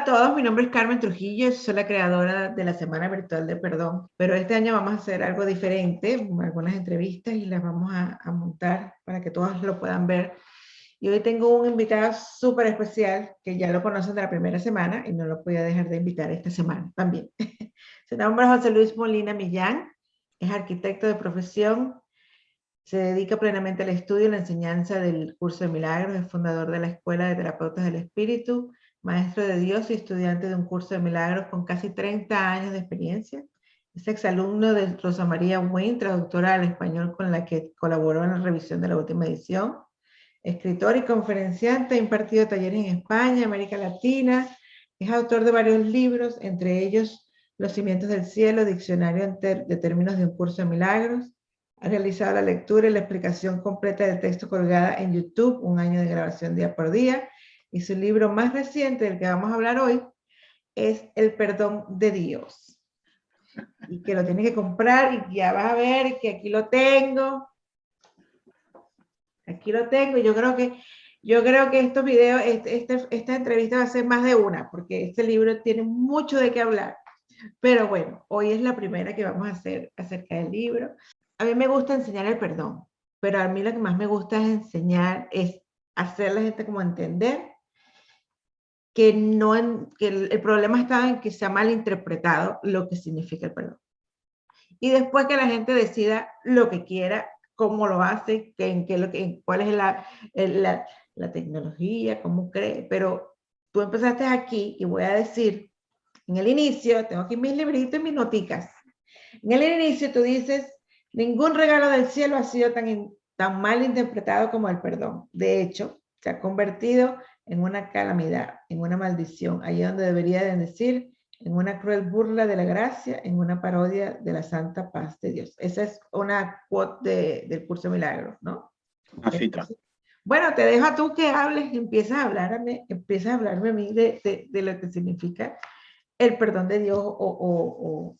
todos, mi nombre es Carmen Trujillo, soy la creadora de la Semana Virtual de Perdón, pero este año vamos a hacer algo diferente, algunas entrevistas y las vamos a montar para que todos lo puedan ver. Y hoy tengo un invitado súper especial que ya lo conocen de la primera semana y no lo podía dejar de invitar esta semana también. Se llama José Luis Molina Millán, es arquitecto de profesión, se dedica plenamente al estudio y la enseñanza del curso de milagros, es fundador de la Escuela de Terapeutas del Espíritu, maestro de Dios y estudiante de un curso de milagros con casi 30 años de experiencia. Es exalumno de Rosa María Wynne, traductora al español con la que colaboró en la revisión de la última edición. Escritor y conferenciante, ha impartido talleres en España, América Latina. Es autor de varios libros, entre ellos Los cimientos del cielo, diccionario de términos de un curso de milagros. Ha realizado la lectura y la explicación completa del texto colgada en YouTube, 1 año de grabación día por día. Y su libro más reciente, del que vamos a hablar hoy, es El perdón de Dios. Y que lo tienes que comprar y ya vas a ver que aquí lo tengo. Aquí lo tengo. Yo creo que estos videos, esta entrevista va a ser más de una, porque este libro tiene mucho de qué hablar. Pero bueno, hoy es la primera que vamos a hacer acerca del libro. A mí me gusta enseñar el perdón, pero a mí lo que más me gusta es enseñar, es hacer a la gente como entender que, que el problema está en que se ha malinterpretado lo que significa el perdón. Y después que la gente decida lo que quiera, cómo lo hace, cuál es la tecnología, cómo cree. Pero tú empezaste aquí y voy a decir, en el inicio, tengo aquí mis libritos y mis noticas. En el inicio tú dices, ningún regalo del cielo ha sido tan mal interpretado como el perdón. De hecho, se ha convertido en una calamidad, en una maldición, allí donde debería de decir, en una cruel burla de la gracia, en una parodia de la santa paz de Dios. Esa es una quote del curso de milagros, ¿no? Una cita. Bueno, te dejo a tú que hables, empiezas a hablarme a mí de lo que significa el perdón de Dios o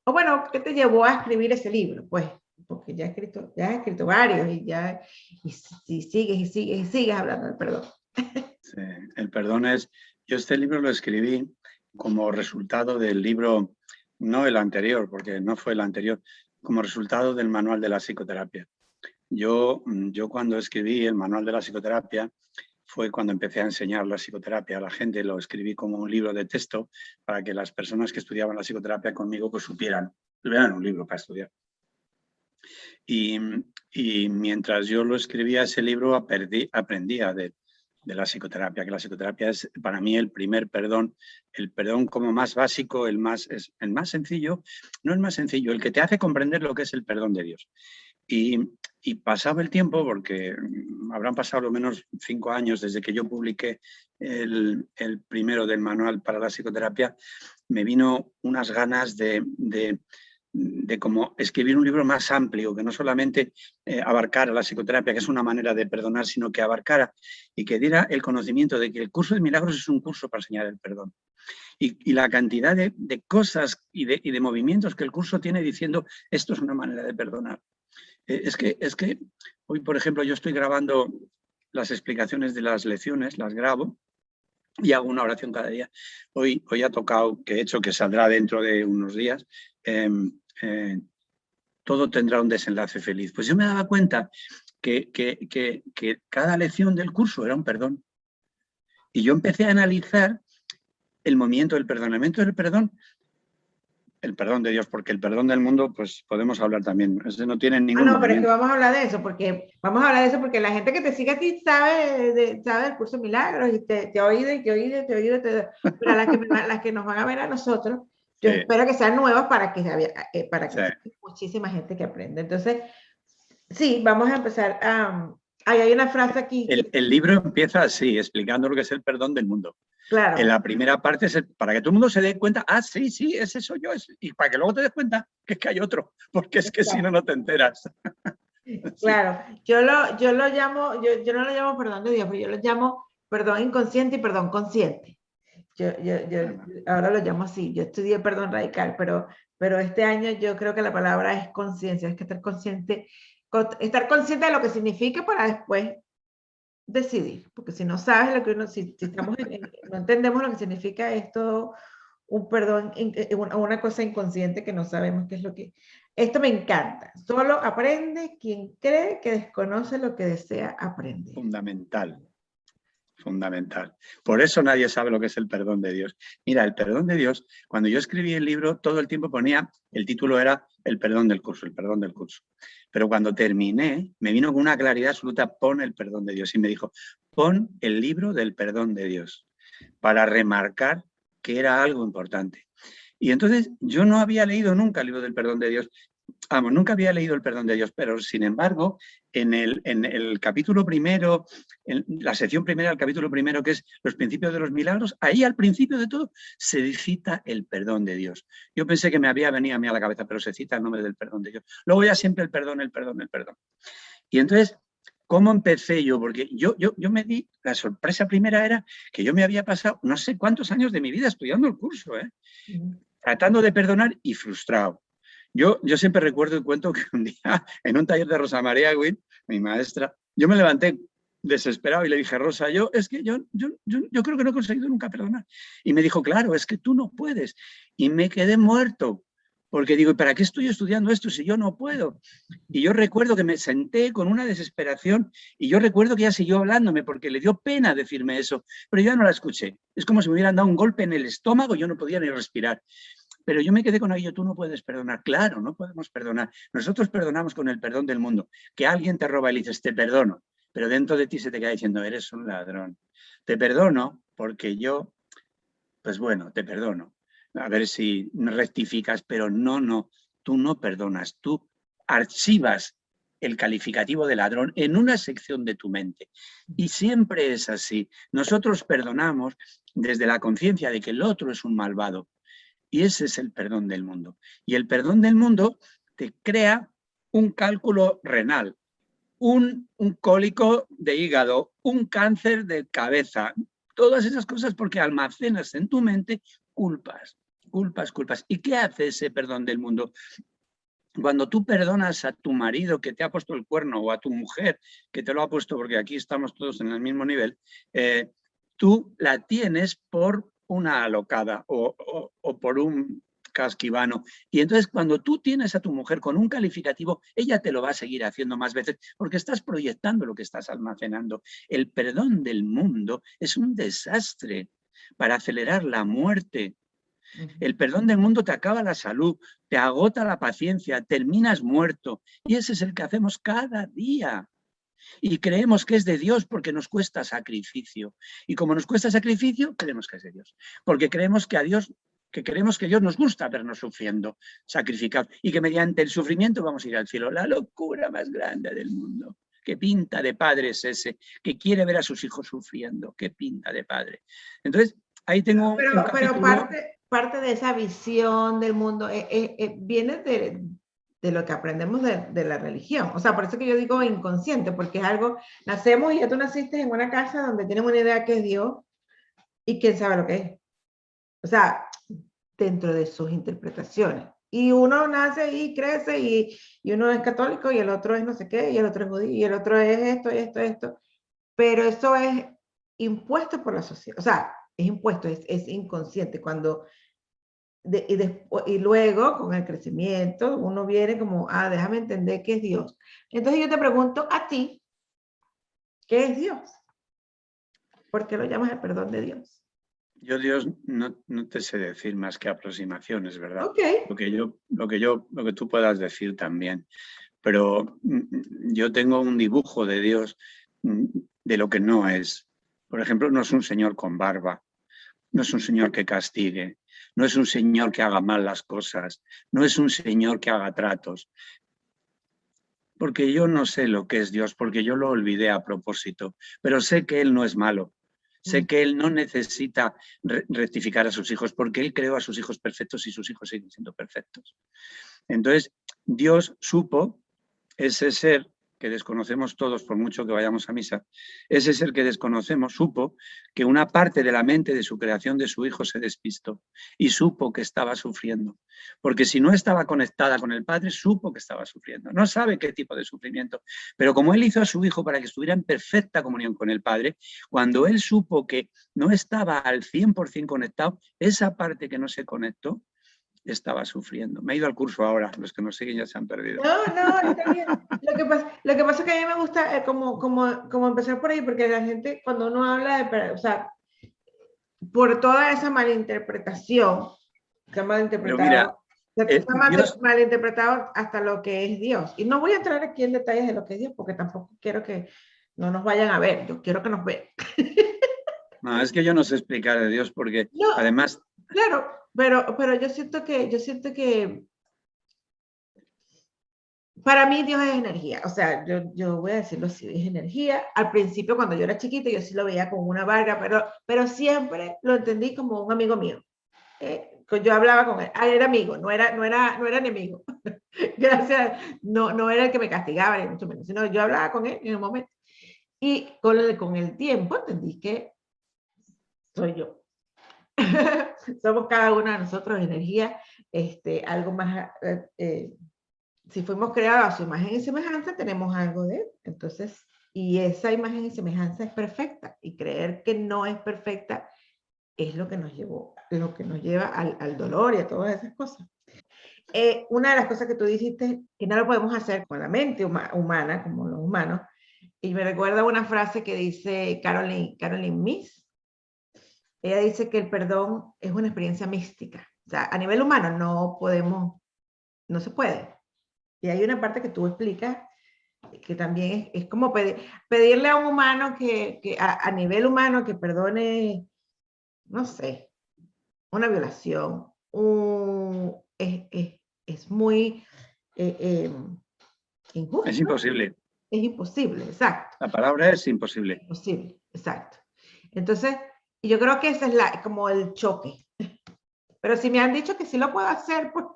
bueno, ¿qué te llevó a escribir ese libro? Pues, porque ya has escrito varios y sigues hablando del perdón. Sí, el perdón es... Yo este libro lo escribí como resultado del libro, no el anterior, porque no fue el anterior, como resultado del manual de la psicoterapia. Yo cuando escribí el manual de la psicoterapia fue cuando empecé a enseñar la psicoterapia a la gente, lo escribí como un libro de texto para que las personas que estudiaban la psicoterapia conmigo pues tuvieran un libro para estudiar. Y mientras yo lo escribía ese libro aprendía de la psicoterapia, que la psicoterapia es para mí el primer perdón, el perdón como más básico, el más sencillo, no el más sencillo, el que te hace comprender lo que es el perdón de Dios. Y pasaba el tiempo, porque habrán pasado lo menos 5 años desde que yo publiqué el primero del manual para la psicoterapia, me vino unas ganas de como escribir un libro más amplio, que no solamente abarcara la psicoterapia, que es una manera de perdonar, sino que abarcara y que diera el conocimiento de que el curso de milagros es un curso para enseñar el perdón. Y la cantidad de cosas y de movimientos que el curso tiene diciendo esto es una manera de perdonar. Es que hoy, por ejemplo, yo estoy grabando las explicaciones de las lecciones, las grabo y hago una oración cada día. Hoy ha tocado, que he hecho, que saldrá dentro de unos días, todo tendrá un desenlace feliz. Pues yo me daba cuenta que cada lección del curso era un perdón. Y yo empecé a analizar el movimiento del perdonamiento del perdón, el perdón de Dios, porque el perdón del mundo, pues podemos hablar también. Ese no tiene ningún No, pero es que movimiento. vamos a hablar de eso, porque la gente que te sigue a ti sabe del curso de milagros y te ha oído, pero las que nos van a ver a nosotros, yo espero que sean nuevas para que haya muchísima gente que aprenda. Entonces, sí, vamos a empezar. Hay una frase aquí. El libro empieza así, explicando lo que es el perdón del mundo. Claro. En la primera parte es para que todo el mundo se dé cuenta, sí, ese soy yo, y para que luego te des cuenta que es que hay otro, porque es que si no, no te enteras. Claro, yo no lo llamo perdón de Dios, pero yo lo llamo perdón inconsciente y perdón consciente. Yo ahora lo llamo así. Yo estudié perdón radical, pero este año yo creo que la palabra es conciencia, es que estar consciente de lo que significa para después decidir, porque si no sabes lo que uno, si estamos no entendemos lo que significa esto, un perdón, una cosa inconsciente que no sabemos qué es lo que... Esto me encanta. Solo aprende quien cree que desconoce lo que desea aprender. Fundamental. Fundamental. Por eso nadie sabe lo que es el perdón de Dios. Mira, el perdón de Dios, cuando yo escribí el libro, todo el tiempo ponía, el título era el perdón del curso, el perdón del curso. Pero cuando terminé, me vino con una claridad absoluta, pon el perdón de Dios. Y me dijo, pon el libro del perdón de Dios, para remarcar que era algo importante. Y entonces yo no había leído nunca el libro del perdón de Dios. Vamos, nunca había leído el perdón de Dios, pero sin embargo, en el capítulo primero, en la sección primera del capítulo primero, que es los principios de los milagros, ahí al principio de todo se cita el perdón de Dios. Yo pensé que me había venido a mí a la cabeza, pero se cita el nombre del perdón de Dios. Luego ya siempre el perdón, el perdón, el perdón. Y entonces, ¿cómo empecé yo? Porque yo me di, la sorpresa primera era que yo me había pasado no sé cuántos años de mi vida estudiando el curso, tratando de perdonar y frustrado. Yo siempre recuerdo y cuento que un día en un taller de Rosa María Guin, mi maestra, yo me levanté desesperado y le dije, Rosa, es que yo creo que no he conseguido nunca perdonar. Y me dijo, claro, es que tú no puedes. Y me quedé muerto, porque digo, ¿para qué estoy estudiando esto si yo no puedo? Y yo recuerdo que me senté con una desesperación y yo recuerdo que ella siguió hablándome porque le dio pena decirme eso, pero yo ya no la escuché. Es como si me hubieran dado un golpe en el estómago y yo no podía ni respirar. Pero yo me quedé con aquello, tú no puedes perdonar. Claro, no podemos perdonar. Nosotros perdonamos con el perdón del mundo. Que alguien te roba y le dices, te perdono, pero dentro de ti se te queda diciendo, eres un ladrón. Te perdono porque yo, pues bueno, te perdono. A ver si rectificas, pero no, tú no perdonas. Tú archivas el calificativo de ladrón en una sección de tu mente. Y siempre es así. Nosotros perdonamos desde la conciencia de que el otro es un malvado. Y ese es el perdón del mundo. Y el perdón del mundo te crea un cálculo renal, un cólico de hígado, un cáncer de cabeza, todas esas cosas porque almacenas en tu mente culpas. ¿Y qué hace ese perdón del mundo? Cuando tú perdonas a tu marido que te ha puesto el cuerno o a tu mujer que te lo ha puesto, porque aquí estamos todos en el mismo nivel, tú la tienes por una alocada o por un casquivano. Y entonces cuando tú tienes a tu mujer con un calificativo, ella te lo va a seguir haciendo más veces porque estás proyectando lo que estás almacenando. El perdón del mundo es un desastre para acelerar la muerte. El perdón del mundo te acaba la salud, te agota la paciencia, terminas muerto. Y ese es el que hacemos cada día. Y creemos que es de Dios porque nos cuesta sacrificio. Y como nos cuesta sacrificio, creemos que es de Dios. Porque creemos que creemos que Dios nos gusta vernos sufriendo, sacrificados. Y que mediante el sufrimiento vamos a ir al cielo. La locura más grande del mundo. ¿Qué pinta de padre es ese? Que quiere ver a sus hijos sufriendo. ¿Qué pinta de padre? Entonces, ahí tengo un capítulo. Parte de esa visión del mundo viene de lo que aprendemos de la religión. O sea, por eso que yo digo inconsciente, porque es algo, nacemos y ya tú naciste en una casa donde tenemos una idea que es Dios y quién sabe lo que es. O sea, dentro de sus interpretaciones. Y uno nace y crece y uno es católico y el otro es no sé qué, y el otro es judío, y el otro es esto, y esto. Pero eso es impuesto por la sociedad. O sea, es impuesto, es inconsciente. Cuando y luego, con el crecimiento, uno viene como, déjame entender qué es Dios. Entonces yo te pregunto a ti, ¿qué es Dios? ¿Por qué lo llamas el perdón de Dios? Yo Dios no te sé decir más que aproximaciones, ¿verdad? Okay. Lo que tú puedas decir también. Pero yo tengo un dibujo de Dios de lo que no es. Por ejemplo, no es un señor con barba, no es un señor que castigue, no es un señor que haga mal las cosas, no es un señor que haga tratos. Porque yo no sé lo que es Dios, porque yo lo olvidé a propósito, pero sé que Él no es malo. Sé que Él no necesita rectificar a sus hijos porque Él creó a sus hijos perfectos y sus hijos siguen siendo perfectos. Entonces, Dios supo, ese ser que desconocemos todos por mucho que vayamos a misa, ese ser que desconocemos supo que una parte de la mente de su creación de su hijo se despistó y supo que estaba sufriendo. Porque si no estaba conectada con el Padre, supo que estaba sufriendo. No sabe qué tipo de sufrimiento, pero como él hizo a su hijo para que estuviera en perfecta comunión con el Padre, cuando él supo que no estaba al 100% conectado, esa parte que no se conectó, estaba sufriendo. Me he ido al curso ahora, los que nos siguen ya se han perdido. No, está bien. Lo que pasa es que a mí me gusta como empezar por ahí, porque la gente, cuando uno habla de, o sea, por toda esa malinterpretación, que ha malinterpretado, Dios, malinterpretado hasta lo que es Dios. Y no voy a entrar aquí en detalles de lo que es Dios, porque tampoco quiero que no nos vayan a ver, yo quiero que nos vean. no, es que yo no sé explicar de Dios, porque No, además... claro, pero yo siento que para mí Dios es energía, o sea, yo voy a decirlo así, es energía. Al principio, cuando yo era chiquita, yo sí lo veía como una varga, pero siempre lo entendí como un amigo mío. Yo hablaba con él, era amigo, no era enemigo. Gracias, no era el que me castigaba, ni mucho menos, sino yo hablaba con él en el momento. Y con el tiempo entendí que soy yo. Somos cada uno de nosotros energía, algo más... si fuimos creados a su imagen y semejanza, tenemos algo de él. Entonces, y esa imagen y semejanza es perfecta. Y creer que no es perfecta es lo que nos lleva al dolor y a todas esas cosas. Una de las cosas que tú dijiste, que no lo podemos hacer con la mente humana, como los humanos, y me recuerda una frase que dice Caroline Myss. Ella dice que el perdón es una experiencia mística. O sea, a nivel humano no se puede. Y hay una parte que tú explicas que también es como pedirle a un humano que a nivel humano que perdone, no sé, una violación. Es muy Es injusto. imposible. Es imposible, exacto. La palabra es imposible. Imposible, exacto. Entonces, yo creo que ese es como el choque. Pero si me han dicho que sí lo puedo hacer, pues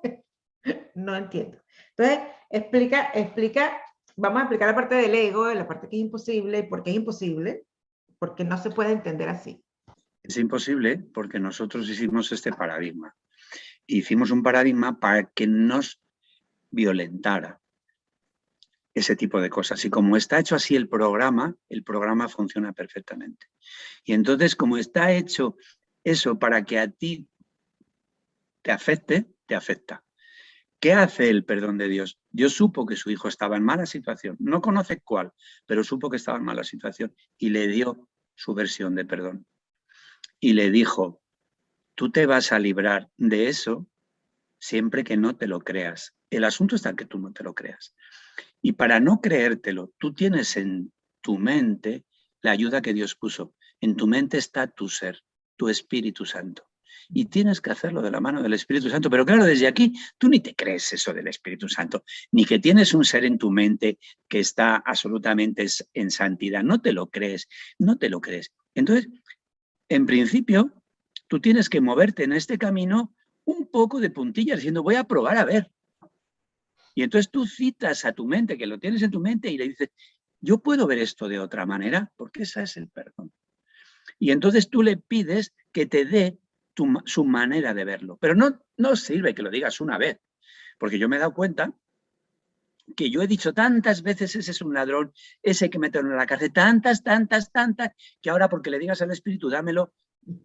no entiendo. Entonces, explica, vamos a explicar la parte del ego, la parte que es imposible, por qué es imposible, porque no se puede entender así. Es imposible porque nosotros hicimos este paradigma. Hicimos un paradigma para que nos violentara ese tipo de cosas. Y como está hecho así el programa funciona perfectamente. Y entonces, como está hecho eso para que a ti te afecte, te afecta. ¿Qué hace el perdón de Dios? Dios supo que su hijo estaba en mala situación. No conoce cuál, pero supo que estaba en mala situación y le dio su versión de perdón. Y le dijo, tú te vas a librar de eso siempre que no te lo creas. El asunto está en que tú no te lo creas. Y para no creértelo, tú tienes en tu mente la ayuda que Dios puso. En tu mente está tu ser, tu Espíritu Santo. Y tienes que hacerlo de la mano del Espíritu Santo. Pero claro, desde aquí tú ni te crees eso del Espíritu Santo, ni que tienes un ser en tu mente que está absolutamente en santidad. No te lo crees, no te lo crees. Entonces, en principio, tú tienes que moverte en este camino un poco de puntillas, diciendo, voy a probar a ver. Y entonces tú citas a tu mente, que lo tienes en tu mente, y le dices, yo puedo ver esto de otra manera, porque ese es el perdón. Y entonces tú le pides que te dé su manera de verlo. Pero no sirve que lo digas una vez, porque yo me he dado cuenta que yo he dicho tantas veces, ese es un ladrón, ese hay que meterlo en la cárcel, tantas, que ahora porque le digas al Espíritu, dámelo,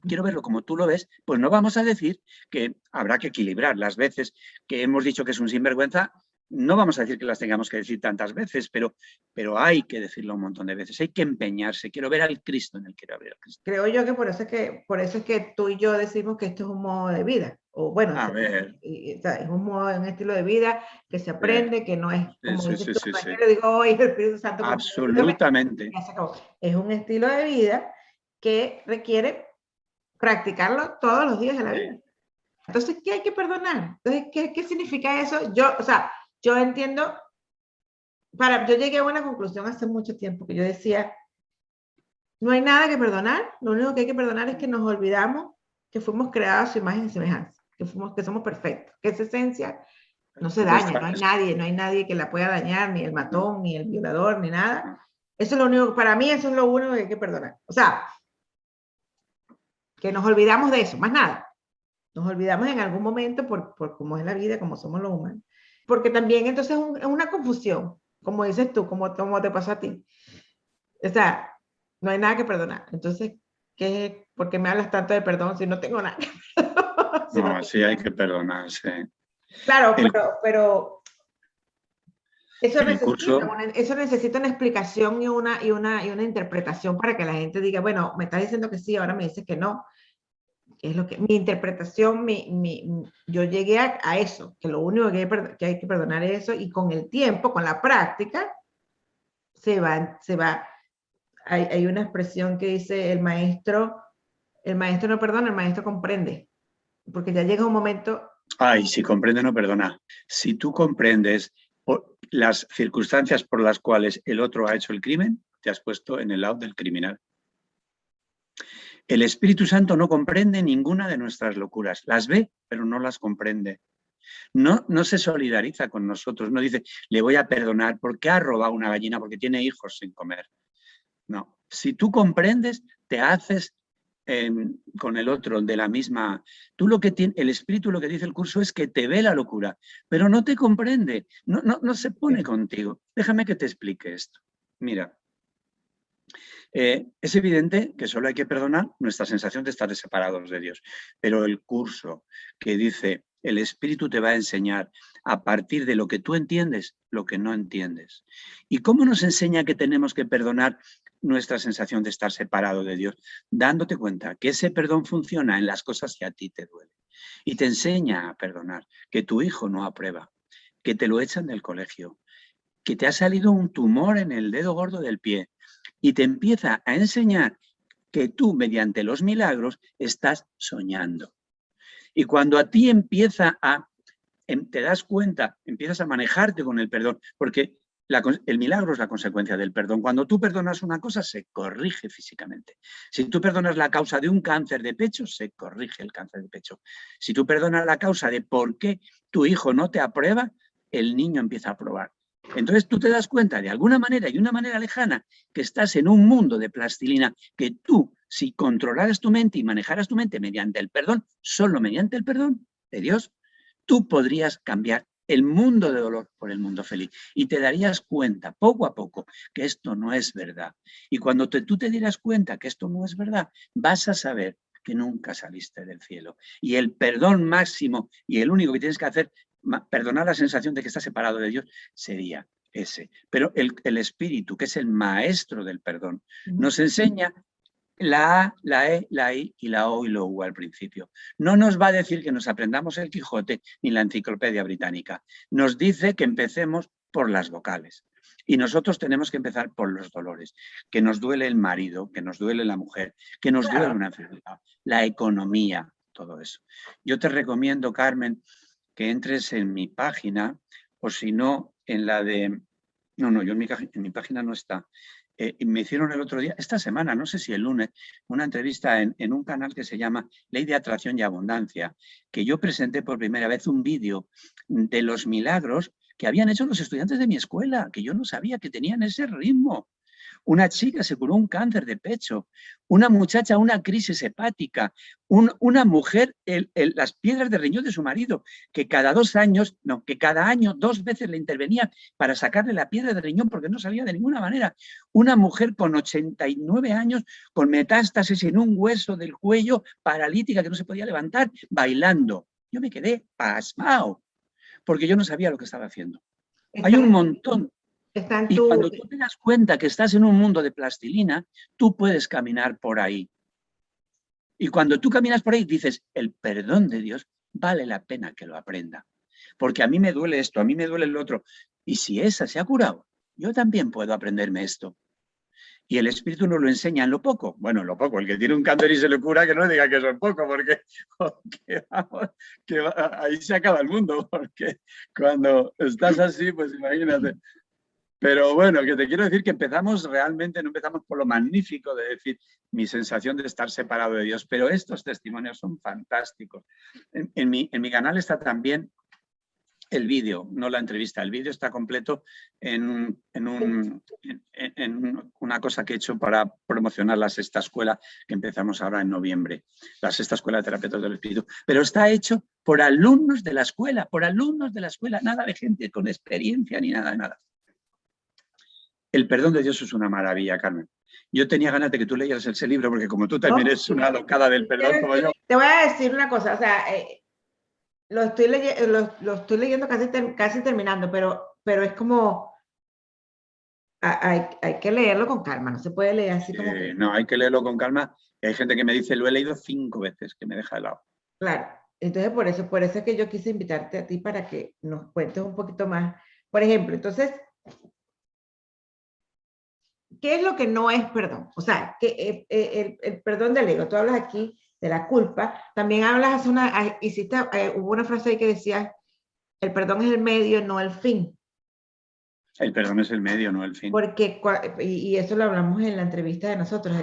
quiero verlo como tú lo ves, pues no vamos a decir que habrá que equilibrar las veces que hemos dicho que es un sinvergüenza, no vamos a decir que las tengamos que decir tantas veces, pero hay que decirlo un montón de veces, hay que empeñarse, quiero ver al Cristo en el quiero ver al Cristo. Creo yo que por eso es que tú y yo decimos que esto es un modo de vida, o bueno, a ver. es un estilo de vida que se aprende, que no es, como dices tú, no es que le digo hoy el Espíritu Santo. Absolutamente. Es un estilo de vida que requiere practicarlo todos los días de la vida. Entonces, ¿qué hay que perdonar? Entonces, ¿qué significa eso? Yo entiendo, yo llegué a una conclusión hace mucho tiempo que yo decía, no hay nada que perdonar, lo único que hay que perdonar es que nos olvidamos que fuimos creados a su imagen y semejanza, que somos perfectos, que esa esencia No se daña, no hay nadie que la pueda dañar, ni el matón, ni el violador, ni nada. Eso es lo único, para mí eso es lo único que hay que perdonar. O sea, que nos olvidamos de eso, más nada. Nos olvidamos en algún momento por cómo es la vida, como somos los humanos. Porque también entonces es una confusión, como dices tú, como te pasó a ti. O sea, no hay nada que perdonar. Entonces, ¿por qué me hablas tanto de perdón si no tengo nada que perdonar? Si no, sí hay que perdonarse. Claro, pero eso curso, necesita una explicación y una interpretación para que la gente diga, bueno, me estás diciendo que sí, ahora me dices que no. Es lo que mi interpretación, yo llegué a eso, que lo único que hay que perdonar es eso, y con el tiempo, con la práctica, se va. Hay una expresión que dice el maestro no perdona, el maestro comprende, porque ya llega un momento. Ay, si comprende no perdona. Si tú comprendes las circunstancias por las cuales el otro ha hecho el crimen, te has puesto en el lado del criminal. El Espíritu Santo no comprende ninguna de nuestras locuras. Las ve, pero no las comprende. No se solidariza con nosotros. No dice, le voy a perdonar porque ha robado una gallina, porque tiene hijos sin comer. No. Si tú comprendes, te haces con el otro de la misma. El Espíritu, lo que dice el curso es que te ve la locura, pero no te comprende. No se pone contigo. Déjame que te explique esto. Mira. Es evidente que solo hay que perdonar nuestra sensación de estar separados de Dios, pero el curso que dice el Espíritu te va a enseñar a partir de lo que tú entiendes, lo que no entiendes. ¿Y cómo nos enseña que tenemos que perdonar nuestra sensación de estar separado de Dios? Dándote cuenta que ese perdón funciona en las cosas que a ti te duelen. Y te enseña a perdonar, que tu hijo no aprueba, que te lo echan del colegio, que te ha salido un tumor en el dedo gordo del pie, y te empieza a enseñar que tú, mediante los milagros, estás soñando. Y cuando a ti te das cuenta, empiezas a manejarte con el perdón, porque el milagro es la consecuencia del perdón. Cuando tú perdonas una cosa, se corrige físicamente. Si tú perdonas la causa de un cáncer de pecho, se corrige el cáncer de pecho. Si tú perdonas la causa de por qué tu hijo no te aprueba, el niño empieza a aprobar. Entonces tú te das cuenta de alguna manera y una manera lejana que estás en un mundo de plastilina, que tú, si controlaras tu mente y manejaras tu mente mediante el perdón, solo mediante el perdón de Dios, tú podrías cambiar el mundo de dolor por el mundo feliz. Y te darías cuenta poco a poco que esto no es verdad. Y cuando tú te dieras cuenta que esto no es verdad, vas a saber que nunca saliste del cielo. Y el perdón máximo y el único que tienes que hacer, perdonar la sensación de que estás separado de Dios, sería ese. Pero el Espíritu, que es el maestro del perdón, nos enseña la A, la E, la I y la O y la U al principio. No nos va a decir que nos aprendamos el Quijote ni la Enciclopedia Británica. Nos dice que empecemos por las vocales. Y nosotros tenemos que empezar por los dolores. Que nos duele el marido, que nos duele la mujer, que nos duele una enfermedad, la economía, todo eso. Yo te recomiendo, Carmen, que entres en mi página, o si no, en la de... No, yo en mi página no está. Me hicieron el otro día, esta semana, no sé si el lunes, una entrevista en un canal que se llama Ley de Atracción y Abundancia, que yo presenté por primera vez un vídeo de los milagros que habían hecho los estudiantes de mi escuela, que yo no sabía que tenían ese ritmo. Una chica se curó un cáncer de pecho, una muchacha una crisis hepática, una mujer las piedras de riñón de su marido, que cada año 2 veces le intervenía para sacarle la piedra de riñón porque no salía de ninguna manera. Una mujer con 89 años con metástasis en un hueso del cuello, paralítica, que no se podía levantar, bailando. Yo me quedé pasmado porque yo no sabía lo que estaba haciendo. Hay un montón. Y cuando tú te das cuenta que estás en un mundo de plastilina, tú puedes caminar por ahí. Y cuando tú caminas por ahí, dices, el perdón de Dios vale la pena que lo aprenda. Porque a mí me duele esto, a mí me duele el otro. Y si esa se ha curado, yo también puedo aprenderme esto. Y el Espíritu nos lo enseña en lo poco. Bueno, en lo poco. El que tiene un cáncer y se le cura, que no diga que eso es poco, porque vamos, ahí se acaba el mundo. Porque cuando estás así, pues imagínate. Pero bueno, que te quiero decir que realmente no empezamos por lo magnífico de decir mi sensación de estar separado de Dios, pero estos testimonios son fantásticos. En mi canal está también el vídeo, no la entrevista. El vídeo está completo en una cosa que he hecho para promocionar la sexta escuela que empezamos ahora en noviembre, la sexta escuela de terapeutas del espíritu. Pero está hecho por alumnos de la escuela, nada de gente con experiencia ni nada de nada. El perdón de Dios es una maravilla, Carmen. Yo tenía ganas de que tú leyeras ese libro, porque como tú también eres una locada del perdón como yo. Te voy a decir una cosa, o sea, lo estoy leyendo casi terminando, pero es como, hay que leerlo con calma, no se puede leer así como que... No, hay que leerlo con calma. Hay gente que me dice, lo he leído 5 veces, que me deja helado. Claro, entonces por eso es que yo quise invitarte a ti para que nos cuentes un poquito más. Por ejemplo, entonces, ¿qué es lo que no es perdón? O sea, que el perdón del ego, tú hablas aquí de la culpa, también hablas, hubo una frase ahí que decía, el perdón es el medio, no el fin. El perdón es el medio, no el fin. Porque, y eso lo hablamos en la entrevista de nosotros,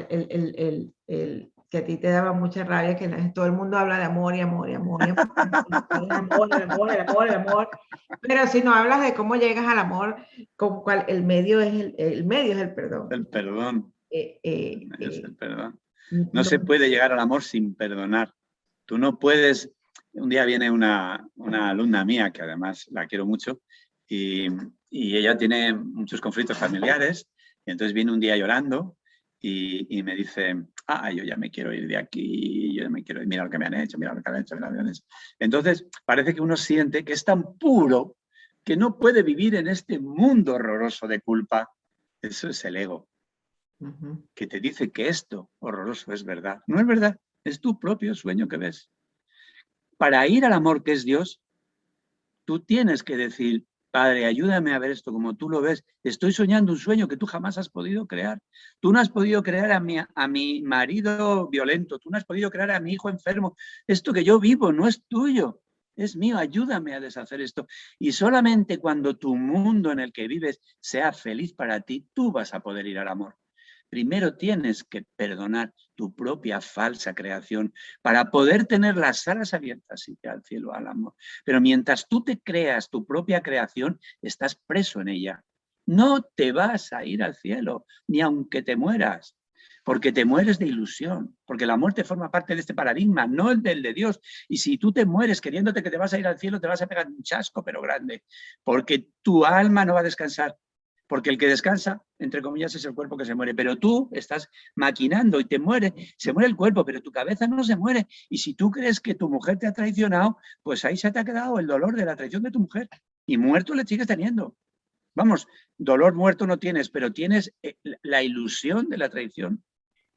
que a ti te daba mucha rabia que todo el mundo habla de amor y amor y amor y amor, el amor, pero si no hablas de cómo llegas al amor, el medio es el medio es el perdón. El perdón. Es el perdón. No No se puede llegar al amor sin perdonar. Tú no puedes... Un día viene una alumna mía, que además la quiero mucho, y ella tiene muchos conflictos familiares, y entonces viene un día llorando y me dice, yo ya me quiero ir de aquí, yo ya me quiero ir, mira lo que me han hecho, mira lo que han hecho, mira lo que han hecho. Entonces parece que uno siente que es tan puro que no puede vivir en este mundo horroroso de culpa. Eso es el ego, que te dice que esto horroroso es verdad. No es verdad, es tu propio sueño que ves. Para ir al amor que es Dios, tú tienes que decir, Padre, ayúdame a ver esto como tú lo ves. Estoy soñando un sueño que tú jamás has podido crear. Tú no has podido crear a mi marido violento. Tú no has podido crear a mi hijo enfermo. Esto que yo vivo no es tuyo, es mío. Ayúdame a deshacer esto. Y solamente cuando tu mundo en el que vives sea feliz para ti, tú vas a poder ir al amor. Primero tienes que perdonar tu propia falsa creación para poder tener las alas abiertas y ir al cielo, al amor. Pero mientras tú te creas tu propia creación, estás preso en ella. No te vas a ir al cielo, ni aunque te mueras, porque te mueres de ilusión, porque la muerte forma parte de este paradigma, no el del de Dios. Y si tú te mueres creyéndote que te vas a ir al cielo, te vas a pegar un chasco, pero grande, porque tu alma no va a descansar. Porque el que descansa, entre comillas, es el cuerpo que se muere. Pero tú estás maquinando y te muere, se muere el cuerpo, pero tu cabeza no se muere. Y si tú crees que tu mujer te ha traicionado, pues ahí se te ha quedado el dolor de la traición de tu mujer. Y muerto le sigues teniendo. Vamos, dolor muerto no tienes, pero tienes la ilusión de la traición.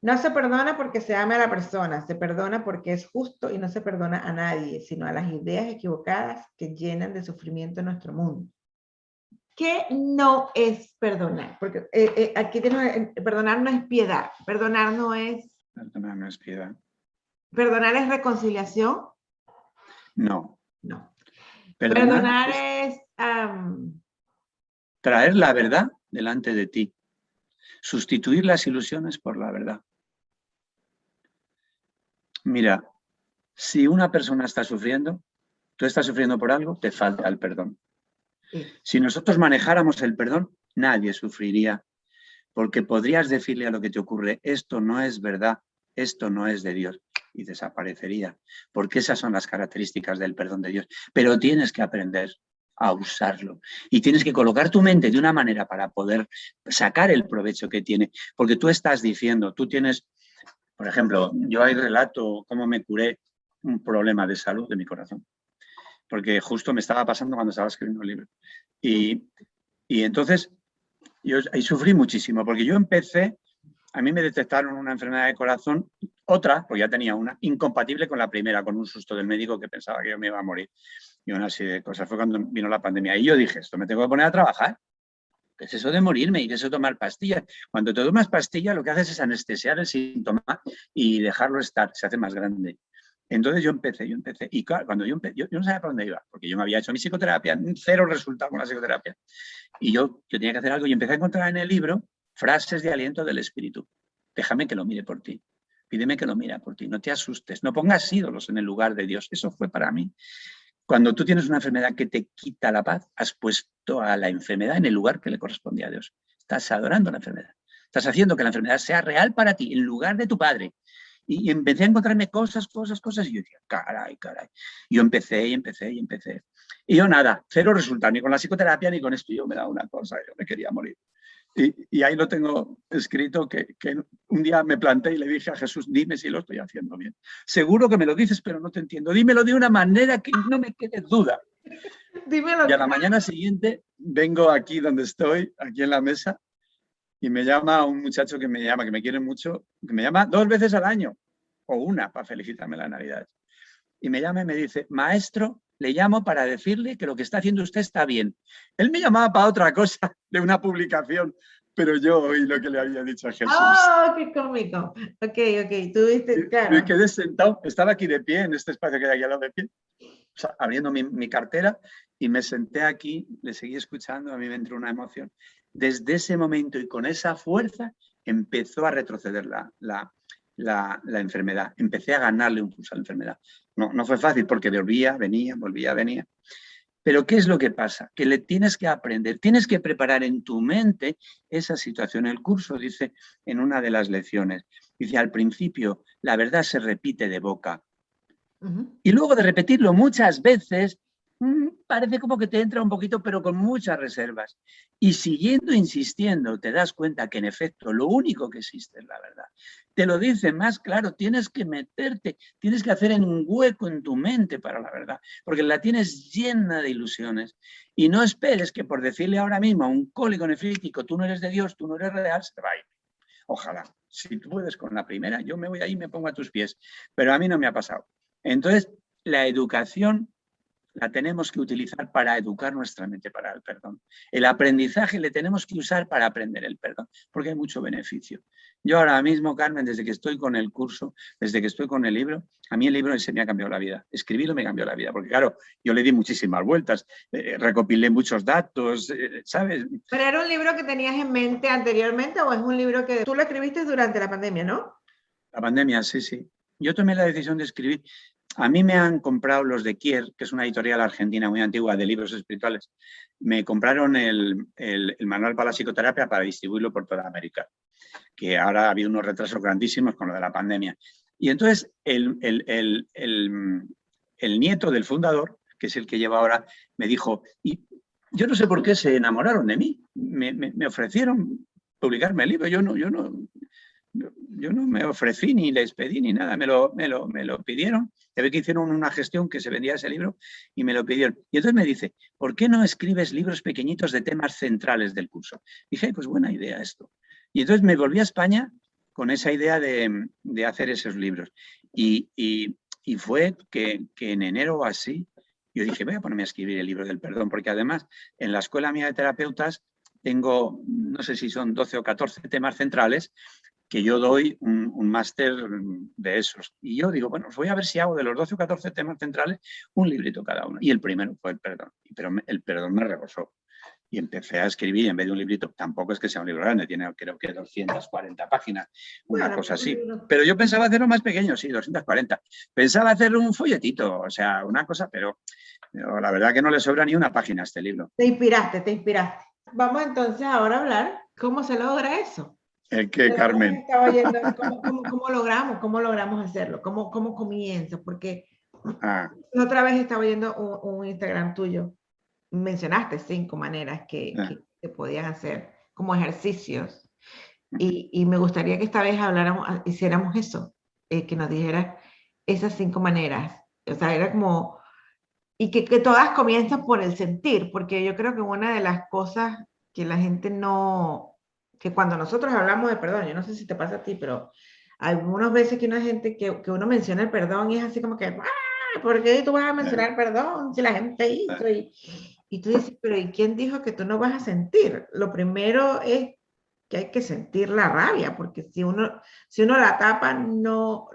No se perdona porque se ama a la persona, se perdona porque es justo y no se perdona a nadie, sino a las ideas equivocadas que llenan de sufrimiento nuestro mundo. ¿Qué no es perdonar? Porque aquí tenemos, perdonar no es piedad, perdonar no es... Perdonar no es piedad. ¿Perdonar es reconciliación? No. No. Perdonar es... traer la verdad delante de ti. Sustituir las ilusiones por la verdad. Mira, si una persona está sufriendo, tú estás sufriendo por algo, te falta el perdón. Sí. Si nosotros manejáramos el perdón, nadie sufriría, porque podrías decirle a lo que te ocurre, esto no es verdad, esto no es de Dios, y desaparecería, porque esas son las características del perdón de Dios. Pero tienes que aprender a usarlo y tienes que colocar tu mente de una manera para poder sacar el provecho que tiene, porque tú estás diciendo, tú tienes, por ejemplo, yo ahí relato cómo me curé un problema de salud de mi corazón, porque justo me estaba pasando cuando estaba escribiendo el libro. Y entonces yo ahí sufrí muchísimo, porque yo empecé, a mí me detectaron una enfermedad de corazón, otra, pues ya tenía una, incompatible con la primera, con un susto del médico que pensaba que yo me iba a morir. Y una serie de cosas. Fue cuando vino la pandemia. Y yo dije, esto me tengo que poner a trabajar. ¿Qué es eso de morirme? ¿Y qué es eso de tomar pastillas? Cuando te tomas pastillas, lo que haces es anestesiar el síntoma y dejarlo estar, se hace más grande. Entonces yo empecé. Y claro, cuando yo no sabía para dónde iba, porque yo me había hecho mi psicoterapia, 0 resultado con la psicoterapia. Y yo tenía que hacer algo y empecé a encontrar en el libro frases de aliento del espíritu. Déjame que lo mire por ti. Pídeme que lo mire por ti. No te asustes. No pongas ídolos en el lugar de Dios. Eso fue para mí. Cuando tú tienes una enfermedad que te quita la paz, has puesto a la enfermedad en el lugar que le correspondía a Dios. Estás adorando la enfermedad. Estás haciendo que la enfermedad sea real para ti, en lugar de tu padre. Y empecé a encontrarme cosas, y yo decía, caray. Yo empecé. Y yo nada, cero resultado, ni con la psicoterapia, ni con esto. Yo me daba una cosa, yo me quería morir. Y ahí lo tengo escrito, que un día me planté y le dije a Jesús, dime si lo estoy haciendo bien. Seguro que me lo dices, pero no te entiendo. Dímelo de una manera que no me quede duda. Dímelo. Y a la mañana siguiente vengo aquí donde estoy, aquí en la mesa, y me llama un muchacho que me quiere mucho, que me llama 2 veces al año, o una, para felicitarme las Navidades. Y me llama y me dice, maestro, le llamo para decirle que lo que está haciendo usted está bien. Él me llamaba para otra cosa, de una publicación, pero yo oí lo que le había dicho a Jesús. ¡Oh, qué cómico! Ok, tú viste, claro. Me quedé sentado, estaba aquí de pie, en este espacio que hay aquí al lado de pie, o sea, abriendo mi cartera, y me senté aquí, le seguí escuchando, a mí me entró una emoción. Desde ese momento y con esa fuerza empezó a retroceder la enfermedad. Empecé a ganarle un pulso a la enfermedad. No fue fácil porque volvía, venía. Pero ¿qué es lo que pasa? Que le tienes que aprender, tienes que preparar en tu mente esa situación. El curso dice en una de las lecciones, dice, al principio la verdad se repite de boca. Y luego de repetirlo muchas veces, parece como que te entra un poquito, pero con muchas reservas. Y siguiendo insistiendo, te das cuenta que en efecto lo único que existe es la verdad. Te lo dice más claro, tienes que meterte, tienes que hacer un hueco en tu mente para la verdad, porque la tienes llena de ilusiones. Y no esperes que por decirle ahora mismo a un cólico nefrítico, tú no eres de Dios, tú no eres real, se te va a ir. Ojalá, si tú puedes con la primera, yo me voy ahí y me pongo a tus pies. Pero a mí no me ha pasado. Entonces, la educación la tenemos que utilizar para educar nuestra mente para el perdón. El aprendizaje le tenemos que usar para aprender el perdón, porque hay mucho beneficio. Yo ahora mismo, Carmen, desde que estoy con el curso, desde que estoy con el libro, a mí el libro se me ha cambiado la vida. Escribirlo me cambió la vida, porque claro, yo le di muchísimas vueltas, recopilé muchos datos, ¿sabes? ¿Pero era un libro que tenías en mente anteriormente o es un libro que tú lo escribiste durante la pandemia, no? La pandemia, sí. Yo tomé la decisión de escribir. A mí me han comprado los de Kier, que es una editorial argentina muy antigua de libros espirituales. Me compraron el manual para la psicoterapia para distribuirlo por toda América, que ahora ha habido unos retrasos grandísimos con lo de la pandemia. Y entonces el nieto del fundador, que es el que lleva ahora, me dijo, y yo no sé por qué se enamoraron de mí. Me ofrecieron publicarme el libro. Yo no me ofrecí ni les pedí ni nada, me lo pidieron. Se ve que hicieron una gestión que se vendía ese libro y me lo pidieron. Y entonces me dice, ¿por qué no escribes libros pequeñitos de temas centrales del curso? Dije, pues buena idea esto. Y entonces me volví a España con esa idea de hacer esos libros. Y fue que en enero o así, yo dije, voy a ponerme a escribir el libro del perdón, porque además en la escuela mía de terapeutas tengo, no sé si son 12 o 14 temas centrales, que yo doy un máster de esos. Y yo digo, bueno, voy a ver si hago de los 12 o 14 temas centrales un librito cada uno. Y el primero fue el perdón. Pero el perdón me rebosó. Y empecé a escribir, en vez de un librito, tampoco es que sea un libro grande, tiene creo que 240 páginas, una cosa así. Pero yo pensaba hacerlo más pequeño, sí, 240. Pensaba hacer un folletito, o sea, una cosa, pero la verdad que no le sobra ni una página a este libro. Te inspiraste. Vamos entonces ahora a hablar cómo se logra eso. ¿El qué, Carmen? ¿Cómo logramos hacerlo? ¿Cómo comienza? Porque otra vez estaba oyendo un Instagram tuyo. Mencionaste 5 maneras que se podían hacer como ejercicios. Y me gustaría que esta vez hiciéramos eso, que nos dijeras esas 5 maneras. O sea, era como... Y que todas comienzan por el sentir, porque yo creo que una de las cosas que la gente no... Que cuando nosotros hablamos de perdón, yo no sé si te pasa a ti, pero hay algunas veces que una gente que uno menciona el perdón y es así como que, ¿por qué tú vas a mencionar perdón si la gente hizo? Y tú dices, pero ¿y quién dijo que tú no vas a sentir? Lo primero es que hay que sentir la rabia, porque si uno la tapa, no...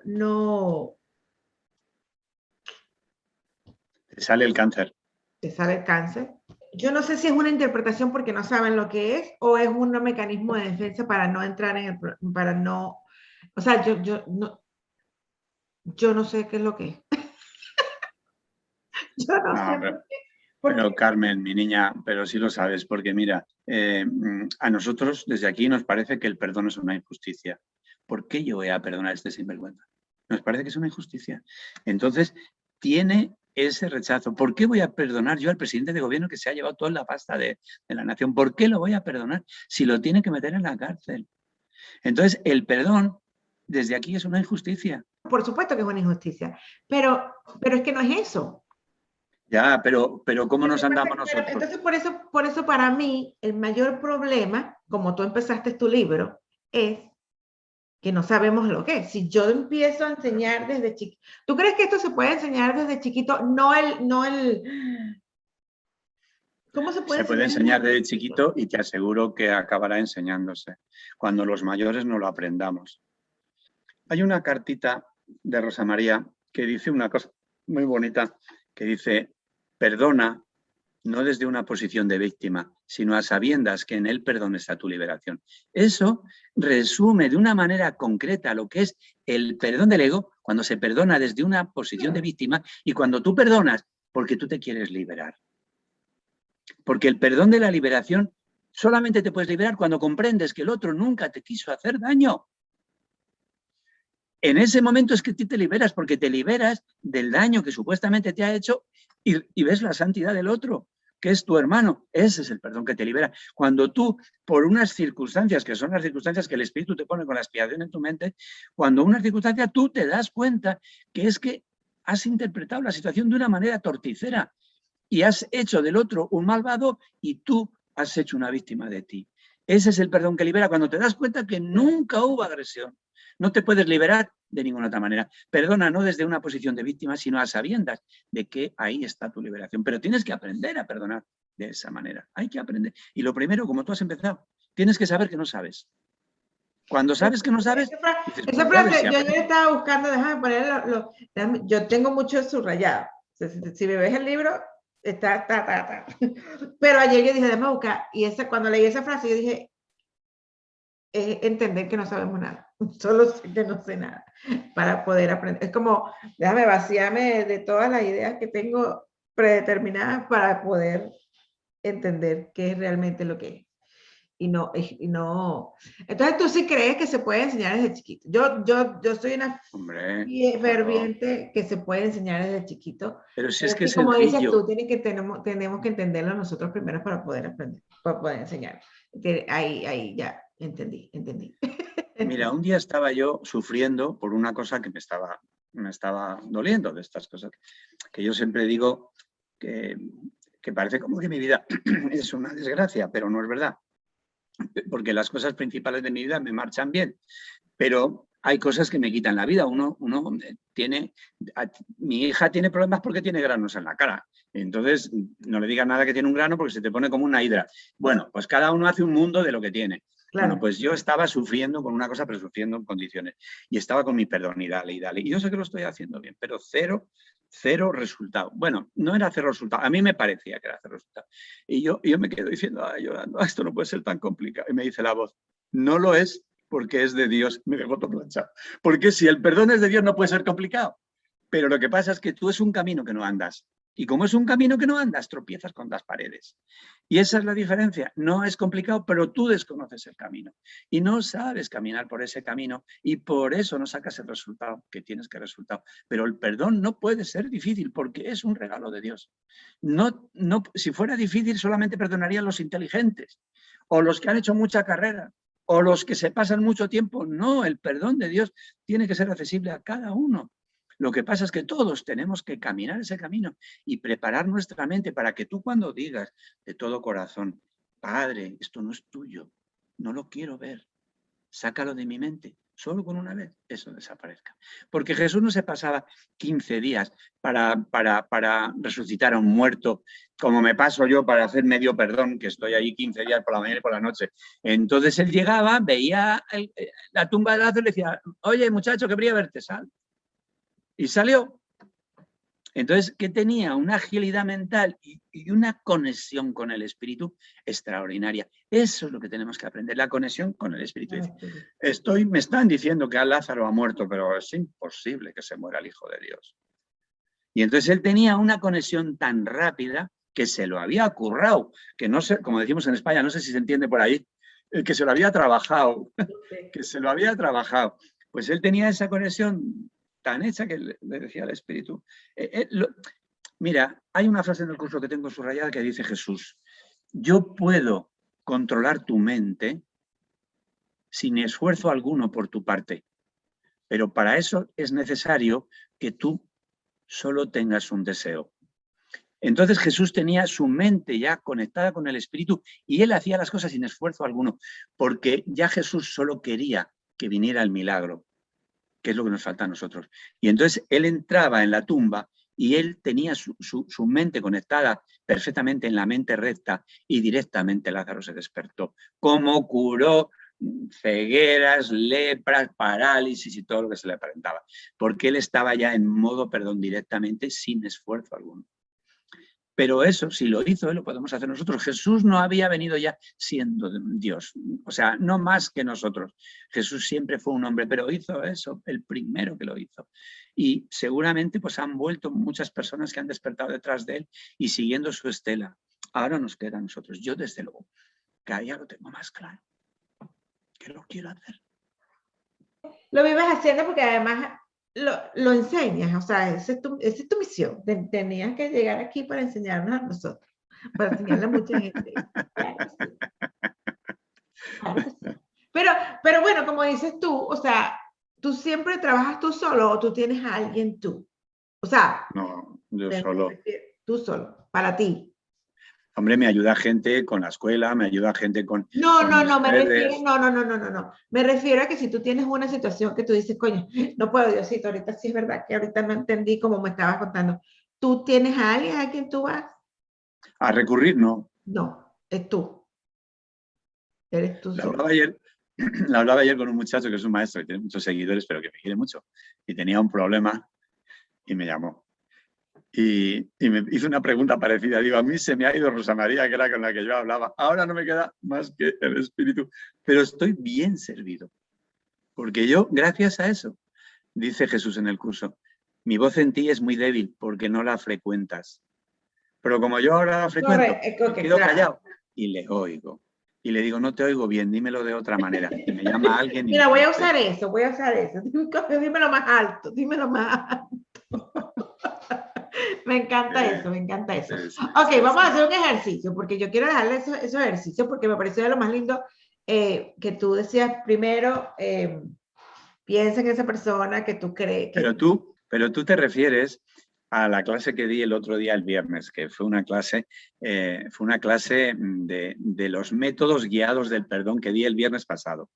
Te sale el cáncer. Te sale el cáncer. Yo no sé si es una interpretación porque no saben lo que es o es un mecanismo de defensa para no entrar en para no, o sea, yo no sé qué es lo que es. Yo no No, sé por pero qué. Carmen, mi niña, pero sí lo sabes, porque mira, a nosotros desde aquí nos parece que el perdón es una injusticia. ¿Por qué yo voy a perdonar a este sinvergüenza? Nos parece que es una injusticia. Entonces, tiene ese rechazo. ¿Por qué voy a perdonar yo al presidente de gobierno que se ha llevado toda la pasta de la nación? ¿Por qué lo voy a perdonar si lo tiene que meter en la cárcel? Entonces, el perdón desde aquí es una injusticia. Por supuesto que es una injusticia, pero es que no es eso. Ya, pero ¿cómo nos andamos Pero nosotros? entonces, por eso para mí, el mayor problema, como tú empezaste tu libro, es que no sabemos lo que es. Si yo empiezo a enseñar desde chiquito, ¿tú crees que esto se puede enseñar desde chiquito? ¿Cómo se puede Se puede enseñar enseñar desde desde chiquito? chiquito y te aseguro que acabará enseñándose cuando los mayores no lo aprendamos. Hay una cartita de Rosa María que dice una cosa muy bonita, que dice, perdona no desde una posición de víctima, sino a sabiendas que en el perdón está tu liberación. Eso resume de una manera concreta lo que es el perdón del ego, cuando se perdona desde una posición de víctima y cuando tú perdonas porque tú te quieres liberar. Porque el perdón de la liberación solamente te puedes liberar cuando comprendes que el otro nunca te quiso hacer daño. En ese momento es que tú te liberas, porque te liberas del daño que supuestamente te ha hecho y ves la santidad del otro, que es tu hermano. Ese es el perdón que te libera. Cuando tú, por unas circunstancias, que son las circunstancias que el Espíritu te pone con la expiación en tu mente, cuando una circunstancia tú te das cuenta que es que has interpretado la situación de una manera torticera y has hecho del otro un malvado y tú has hecho una víctima de ti. Ese es el perdón que libera cuando te das cuenta que nunca hubo agresión. No te puedes liberar de ninguna otra manera. Perdona no desde una posición de víctima, sino a sabiendas de que ahí está tu liberación. Pero tienes que aprender a perdonar de esa manera. Hay que aprender. Y lo primero, como tú has empezado, tienes que saber que no sabes. Cuando sabes que no sabes, dices, Esa pues voy a ver frase, si yo ayer aprendo. estaba buscando, déjame ponerlo, yo tengo mucho subrayado. Si me ves el libro, está. Pero ayer yo dije, déjame buscar, y cuando leí esa frase, yo dije, entender que no sabemos nada, solo sé que no sé nada, para poder aprender. Es como, déjame vaciarme de todas las ideas que tengo predeterminadas para poder entender qué es realmente lo que es. Y no. Entonces tú sí crees que se puede enseñar desde chiquito. Yo soy una Hombre, claro. ferviente que se puede enseñar desde chiquito. Pero si Pero es es que es que como dices sencillo. tú, tenemos que entenderlo nosotros primero para poder aprender, para poder enseñar. Ahí ya, entendí. Mira, un día estaba yo sufriendo por una cosa que me estaba doliendo, de estas cosas que yo siempre digo que parece como que mi vida es una desgracia, pero no es verdad, porque las cosas principales de mi vida me marchan bien, pero hay cosas que me quitan la vida. Mi hija tiene problemas porque tiene granos en la cara. Entonces, no le digas nada que tiene un grano porque se te pone como una hidra. Bueno, pues cada uno hace un mundo de lo que tiene. Claro. Bueno, pues yo estaba sufriendo con una cosa, pero sufriendo en condiciones. Y estaba con mi perdón y dale. Y yo sé que lo estoy haciendo bien, pero cero resultado. Bueno, no era cero resultado. A mí me parecía que era cero resultado. Y yo me quedo diciendo, llorando, esto no puede ser tan complicado. Y me dice la voz, no lo es, porque es de Dios. Me dejó todo planchado. Porque si el perdón es de Dios no puede ser complicado. Pero lo que pasa es que tú es un camino que no andas. Y como es un camino que no andas, tropiezas con las paredes. Y esa es la diferencia. No es complicado, pero tú desconoces el camino. Y no sabes caminar por ese camino. Y por eso no sacas el resultado que tienes que resultar. Pero el perdón no puede ser difícil porque es un regalo de Dios. Si fuera difícil, solamente perdonarían los inteligentes o los que han hecho mucha carrera o los que se pasan mucho tiempo. No, el perdón de Dios tiene que ser accesible a cada uno. Lo que pasa es que todos tenemos que caminar ese camino y preparar nuestra mente para que tú cuando digas de todo corazón, Padre, esto no es tuyo, no lo quiero ver, sácalo de mi mente, solo con una vez eso desaparezca. Porque Jesús no se pasaba 15 días para resucitar a un muerto, como me paso yo para hacer medio perdón, que estoy ahí 15 días por la mañana y por la noche. Entonces él llegaba, veía la tumba de Lázaro y le decía, oye muchacho, que quería verte, sal. Y salió. Entonces, que tenía una agilidad mental y una conexión con el espíritu extraordinaria. Eso es lo que tenemos que aprender, la conexión con el espíritu. Me están diciendo que Lázaro ha muerto, pero es imposible que se muera el Hijo de Dios. Y entonces él tenía una conexión tan rápida que se lo había currado, que no sé, como decimos en España, no sé si se entiende por ahí, que se lo había trabajado, que se lo había trabajado. Pues él tenía esa conexión tan hecha que le decía al Espíritu. Mira, hay una frase en el curso que tengo subrayada que dice Jesús: yo puedo controlar tu mente sin esfuerzo alguno por tu parte, pero para eso es necesario que tú solo tengas un deseo. Entonces Jesús tenía su mente ya conectada con el Espíritu y él hacía las cosas sin esfuerzo alguno, porque ya Jesús solo quería que viniera el milagro, que es lo que nos falta a nosotros. Y entonces él entraba en la tumba y él tenía su mente conectada perfectamente en la mente recta y directamente Lázaro se despertó. Como curó cegueras, lepras, parálisis y todo lo que se le aparentaba, porque él estaba ya en modo perdón directamente sin esfuerzo alguno. Pero eso, si lo hizo él, lo podemos hacer nosotros. Jesús no había venido ya siendo Dios, o sea, no más que nosotros. Jesús siempre fue un hombre, pero hizo eso, el primero que lo hizo. Y seguramente pues han vuelto muchas personas que han despertado detrás de él y siguiendo su estela. Ahora nos queda a nosotros. Yo desde luego, cada día lo tengo más claro, que lo quiero hacer. Lo vives haciendo porque además lo enseñas, o sea, esa es tu misión. Tenías que llegar aquí para enseñarnos a nosotros, para enseñarle a mucha gente. Claro que sí. Claro que sí. Pero bueno, como dices tú, o sea, ¿tú siempre trabajas tú solo o tú tienes a alguien tú? O sea, no, yo solo. Tú solo, para ti. Hombre, me ayuda gente con la escuela, me ayuda gente con No, mis redes. no. Me refiero a que si tú tienes una situación que tú dices, coño, no puedo, Diosito, ahorita sí es verdad que ahorita no entendí como me estabas contando. ¿Tú tienes a alguien a quien tú vas? A recurrir, no. No, es tú. Eres tú solo. Lo hablaba ayer con un muchacho que es un maestro que tiene muchos seguidores, pero que me quiere mucho. Y tenía un problema y me llamó. Y me hizo una pregunta parecida. Digo, a mí se me ha ido Rosa María, que era con la que yo hablaba. Ahora no me queda más que el Espíritu. Pero estoy bien servido. Porque yo, gracias a eso, dice Jesús en el curso, mi voz en ti es muy débil porque no la frecuentas. Pero como yo ahora la frecuento, me quedo callado y le oigo. Y le digo, no te oigo bien, dímelo de otra manera. Y me llama alguien y mira, voy a usar eso. Dímelo más alto, dímelo más alto. Me encanta eso, me encanta eso. Ok, vamos a hacer un ejercicio, porque yo quiero dejarle esos ejercicios, porque me pareció de lo más lindo que tú decías primero, piensa en esa persona que tú crees. Pero tú te refieres a la clase que di el otro día, el viernes, que fue una clase de los métodos guiados del perdón que di el viernes pasado.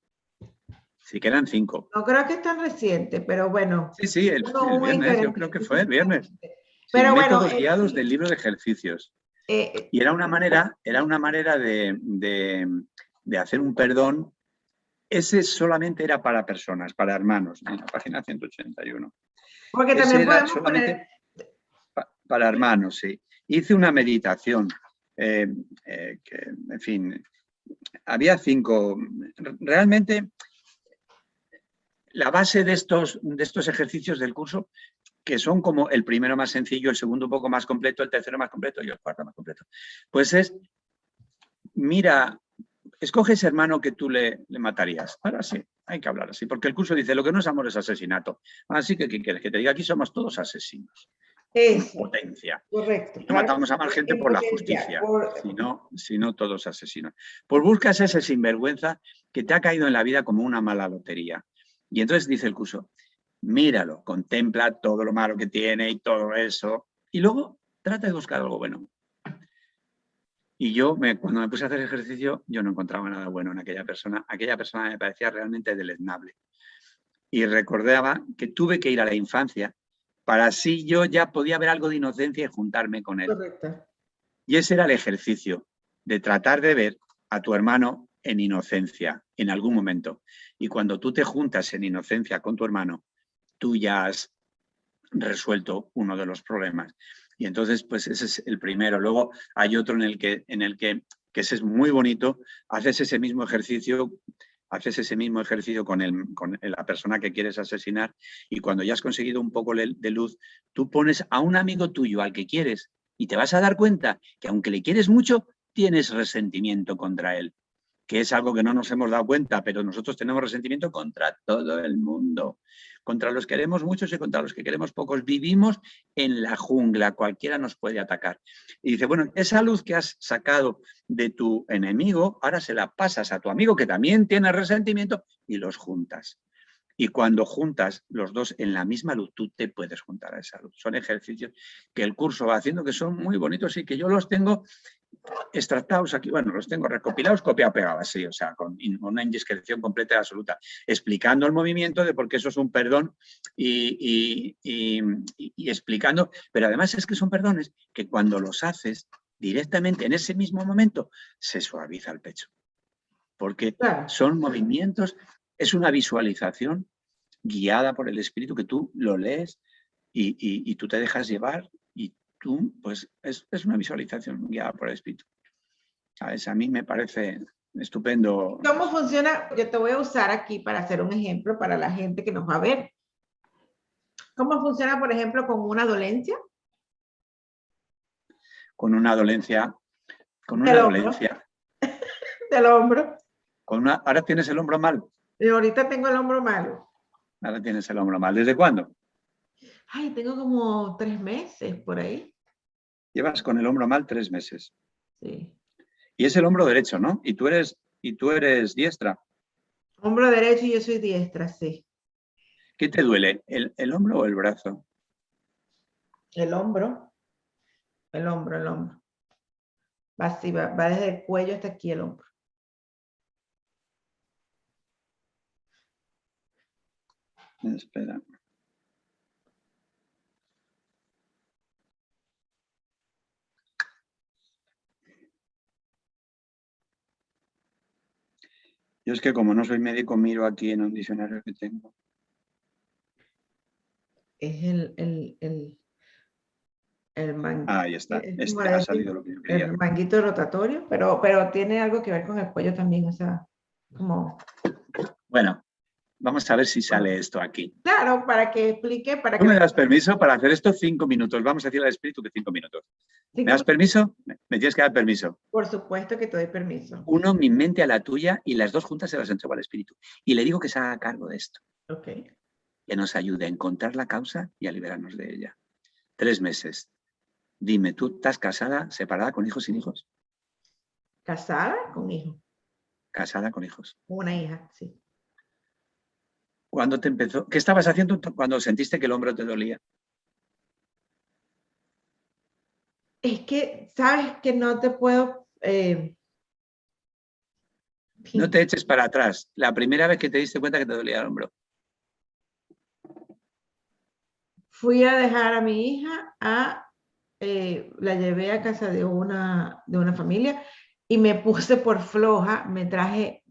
Sí, que eran 5. No creo que es tan reciente, pero bueno. Sí, el viernes, yo creo que fue el viernes. Pero sí, bueno, métodos guiados del libro de ejercicios. Y era una manera de hacer un perdón. Ese solamente era para personas, para hermanos, en la página 181. Porque ese también era podemos solamente poner... para hermanos, sí. Hice una meditación, que, en fin, había 5. Realmente, la base de estos ejercicios del curso, que son como el primero más sencillo, el segundo un poco más completo, el tercero más completo y el cuarto más completo, pues es, mira, escoge ese hermano que tú le matarías. Ahora sí, hay que hablar así, porque el curso dice, lo que no es amor es asesinato. Así que, ¿qué quieres que te diga? Aquí somos todos asesinos. Eso, potencia. correcto. No matamos a más gente por la justicia, sino todos asesinos. Pues buscas ese sinvergüenza que te ha caído en la vida como una mala lotería. Y entonces dice el curso, míralo, contempla todo lo malo que tiene y todo eso, y luego trata de buscar algo bueno. Y yo, cuando me puse a hacer ejercicio, yo no encontraba nada bueno en aquella persona. Aquella persona me parecía realmente deleznable. Y recordaba que tuve que ir a la infancia para así yo ya podía ver algo de inocencia y juntarme con él. Correcto. Y ese era el ejercicio, de tratar de ver a tu hermano en inocencia en algún momento. Y cuando tú te juntas en inocencia con tu hermano, tú ya has resuelto uno de los problemas. Y entonces, pues ese es el primero. Luego hay otro en el que ese es muy bonito, haces ese mismo ejercicio haces ese mismo ejercicio con la persona que quieres asesinar y cuando ya has conseguido un poco de luz, tú pones a un amigo tuyo al que quieres y te vas a dar cuenta que aunque le quieres mucho, tienes resentimiento contra él, que es algo que no nos hemos dado cuenta, pero nosotros tenemos resentimiento contra todo el mundo, contra los que queremos muchos y contra los que queremos pocos. Vivimos en la jungla, cualquiera nos puede atacar. Y dice, bueno, esa luz que has sacado de tu enemigo, ahora se la pasas a tu amigo que también tiene resentimiento y los juntas. Y cuando juntas los dos en la misma luz, tú te puedes juntar a esa luz. Son ejercicios que el curso va haciendo que son muy bonitos y que yo los tengo extractados aquí, bueno, los tengo recopilados, copiado, pegado, así, o sea, con una indiscreción completa y absoluta, explicando el movimiento de por qué eso es un perdón y explicando, pero además es que son perdones que cuando los haces directamente en ese mismo momento se suaviza el pecho, porque son movimientos, es una visualización guiada por el espíritu que tú lo lees y tú te dejas llevar y tú, pues es una visualización guiada por el espíritu. ¿Sabes? A mí me parece estupendo. ¿Cómo funciona? Yo te voy a usar aquí para hacer un ejemplo para la gente que nos va a ver. ¿Cómo funciona, por ejemplo, con una dolencia? Con una dolencia. Con una dolencia. Del hombro. Ahora tienes el hombro mal. Y ahorita tengo el hombro malo. Ahora tienes el hombro mal. ¿Desde cuándo? Ay, tengo como 3 meses por ahí. Llevas con el hombro mal 3 meses. Sí. Y es el hombro derecho, ¿no? Y tú eres diestra. Hombro derecho y yo soy diestra, sí. ¿Qué te duele? ¿El hombro o el brazo? El hombro. El hombro. Va así, va desde el cuello hasta aquí el hombro. Espera. Yo es que como no soy médico, miro aquí en un diccionario que tengo. Es el manguito. Ahí está. Ha salido lo que yo quería. El manguito rotatorio, pero tiene algo que ver con el cuello también, o sea, como... Bueno, vamos a ver si sale esto aquí. Claro, para que explique, ¿Tú me das permiso para hacer esto 5 minutos? Vamos a decirle al espíritu que 5 minutos. ¿Me das permiso? Me tienes que dar permiso. Por supuesto que te doy permiso. Uno, mi mente a la tuya y las dos juntas se las entrego al espíritu. Y le digo que se haga cargo de esto. Ok. Que nos ayude a encontrar la causa y a liberarnos de ella. 3 meses. Dime, ¿tú estás casada, separada, con hijos, sin hijos? ¿Casada? Con hijos. Casada con hijos. Una hija, sí. ¿Cuándo te empezó? ¿Qué estabas haciendo cuando sentiste que el hombro te dolía? Es que, sabes que no te puedo... No te eches para atrás. La primera vez que te diste cuenta que te dolía el hombro. Fui a dejar a mi hija, la llevé a casa de una familia y me puse por floja, me traje,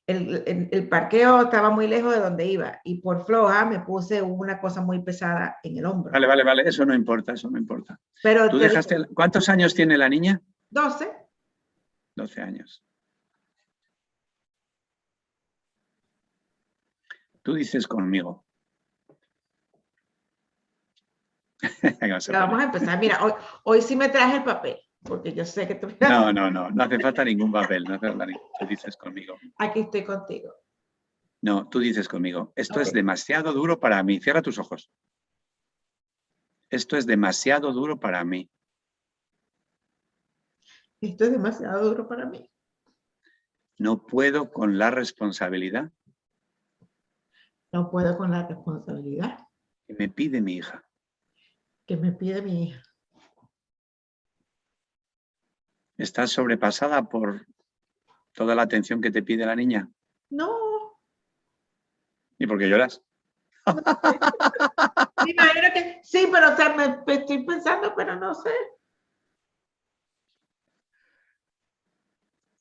el parqueo estaba muy lejos de donde iba y por floja me puse una cosa muy pesada en el hombro. Vale, eso no importa, Pero ¿Tú dejaste, ¿cuántos años tiene la niña? 12. 12 años. Tú dices conmigo. Vamos a empezar. Mira, hoy sí me traje el papel, porque yo sé que tú... No hace falta ningún papel, Tú dices conmigo. Aquí estoy contigo. No, tú dices conmigo. Esto es demasiado duro para mí. Cierra tus ojos. Esto es demasiado duro para mí. Esto es demasiado duro para mí. No puedo con la responsabilidad. No puedo con la responsabilidad. Que me pide mi hija. Que me pide mi hija. ¿Estás sobrepasada por toda la atención que te pide la niña? No. ¿Y por qué lloras? No sé. Me imagino que sí, pero o sea, me estoy pensando, pero no sé.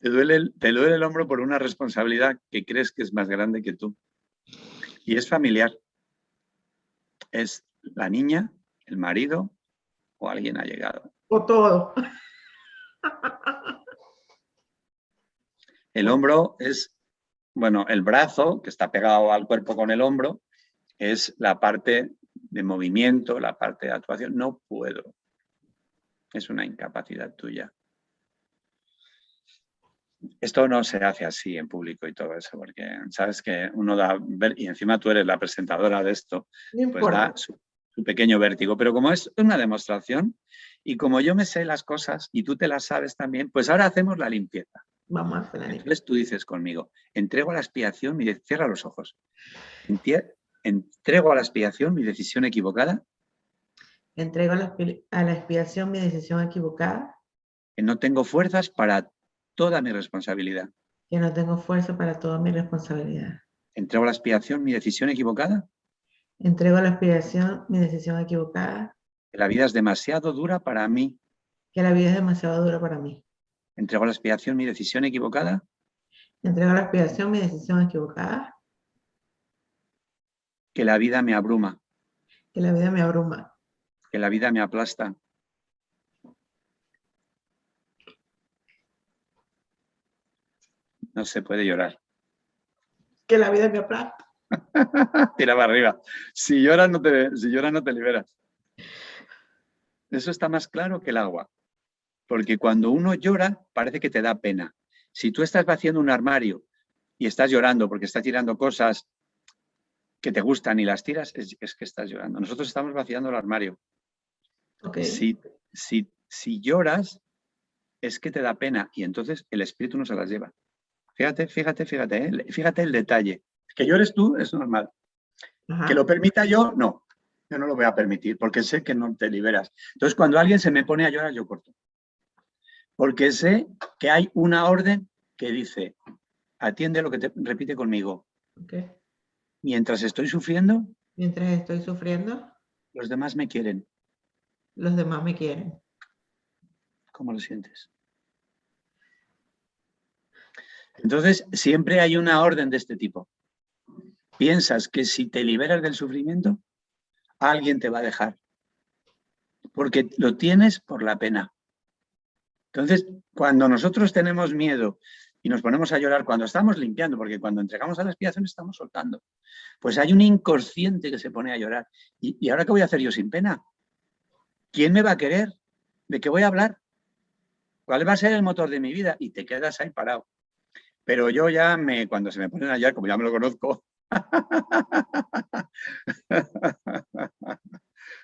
Te duele el hombro por una responsabilidad que crees que es más grande que tú. Y es familiar. Es la niña, el marido o alguien allegado. O todo. El hombro es, bueno, el brazo, que está pegado al cuerpo con el hombro, es la parte de movimiento, la parte de actuación. No puedo. Es una incapacidad tuya. Esto no se hace así en público y todo eso, porque sabes que uno da, y encima tú eres la presentadora de esto, No pues da importa. su pequeño vértigo. Pero como es una demostración y como yo me sé las cosas y tú te las sabes también, pues ahora hacemos la limpieza. Vamos a hacer la limpieza. Entonces tú dices conmigo, entrego a la expiación, cierra los ojos. Entrego a la expiación mi decisión equivocada, Entrego a la expiación mi decisión equivocada, que no tengo fuerzas para toda mi responsabilidad. que no tengo fuerza para toda mi responsabilidad. Entrego a la expiación mi decisión equivocada, Entrego a la expiación mi decisión equivocada, que la vida es demasiado dura para mí. que la vida es demasiado dura para mí. Entrego a la expiación mi decisión equivocada, Entrego a la expiación mi decisión equivocada, que la vida me abruma, que la vida me abruma, que la vida me aplasta. No se puede llorar. que la vida me aplasta. Tira para arriba. Si lloras no te liberas. Eso está más claro que el agua. Porque cuando uno llora, parece que te da pena. Si tú estás vaciando un armario y estás llorando porque estás tirando cosas que te gustan y las tiras, es que estás llorando. Nosotros estamos vaciando el armario. Okay. Si lloras, es que te da pena y entonces el espíritu no se las lleva. Fíjate, fíjate el detalle. Que llores tú es normal. Ajá. Que lo permita yo, no. Yo no lo voy a permitir porque sé que no te liberas. Entonces, cuando alguien se me pone a llorar, yo corto. Porque sé que hay una orden que dice, atiende lo que te repite conmigo. Okay. Mientras estoy sufriendo, Mientras estoy sufriendo, los demás me quieren. los demás me quieren. ¿Cómo lo sientes? Entonces, siempre hay una orden de este tipo. Piensas que si te liberas del sufrimiento, alguien te va a dejar. Porque lo tienes por la pena. Entonces, cuando nosotros tenemos miedo y nos ponemos a llorar, cuando estamos limpiando, porque cuando entregamos a la expiación estamos soltando, pues hay un inconsciente que se pone a llorar. ¿Y ahora qué voy a hacer yo sin pena? ¿Quién me va a querer? ¿De qué voy a hablar? ¿Cuál va a ser el motor de mi vida? Y te quedas ahí parado. Pero yo ya, cuando se me ponen a llorar, como ya me lo conozco,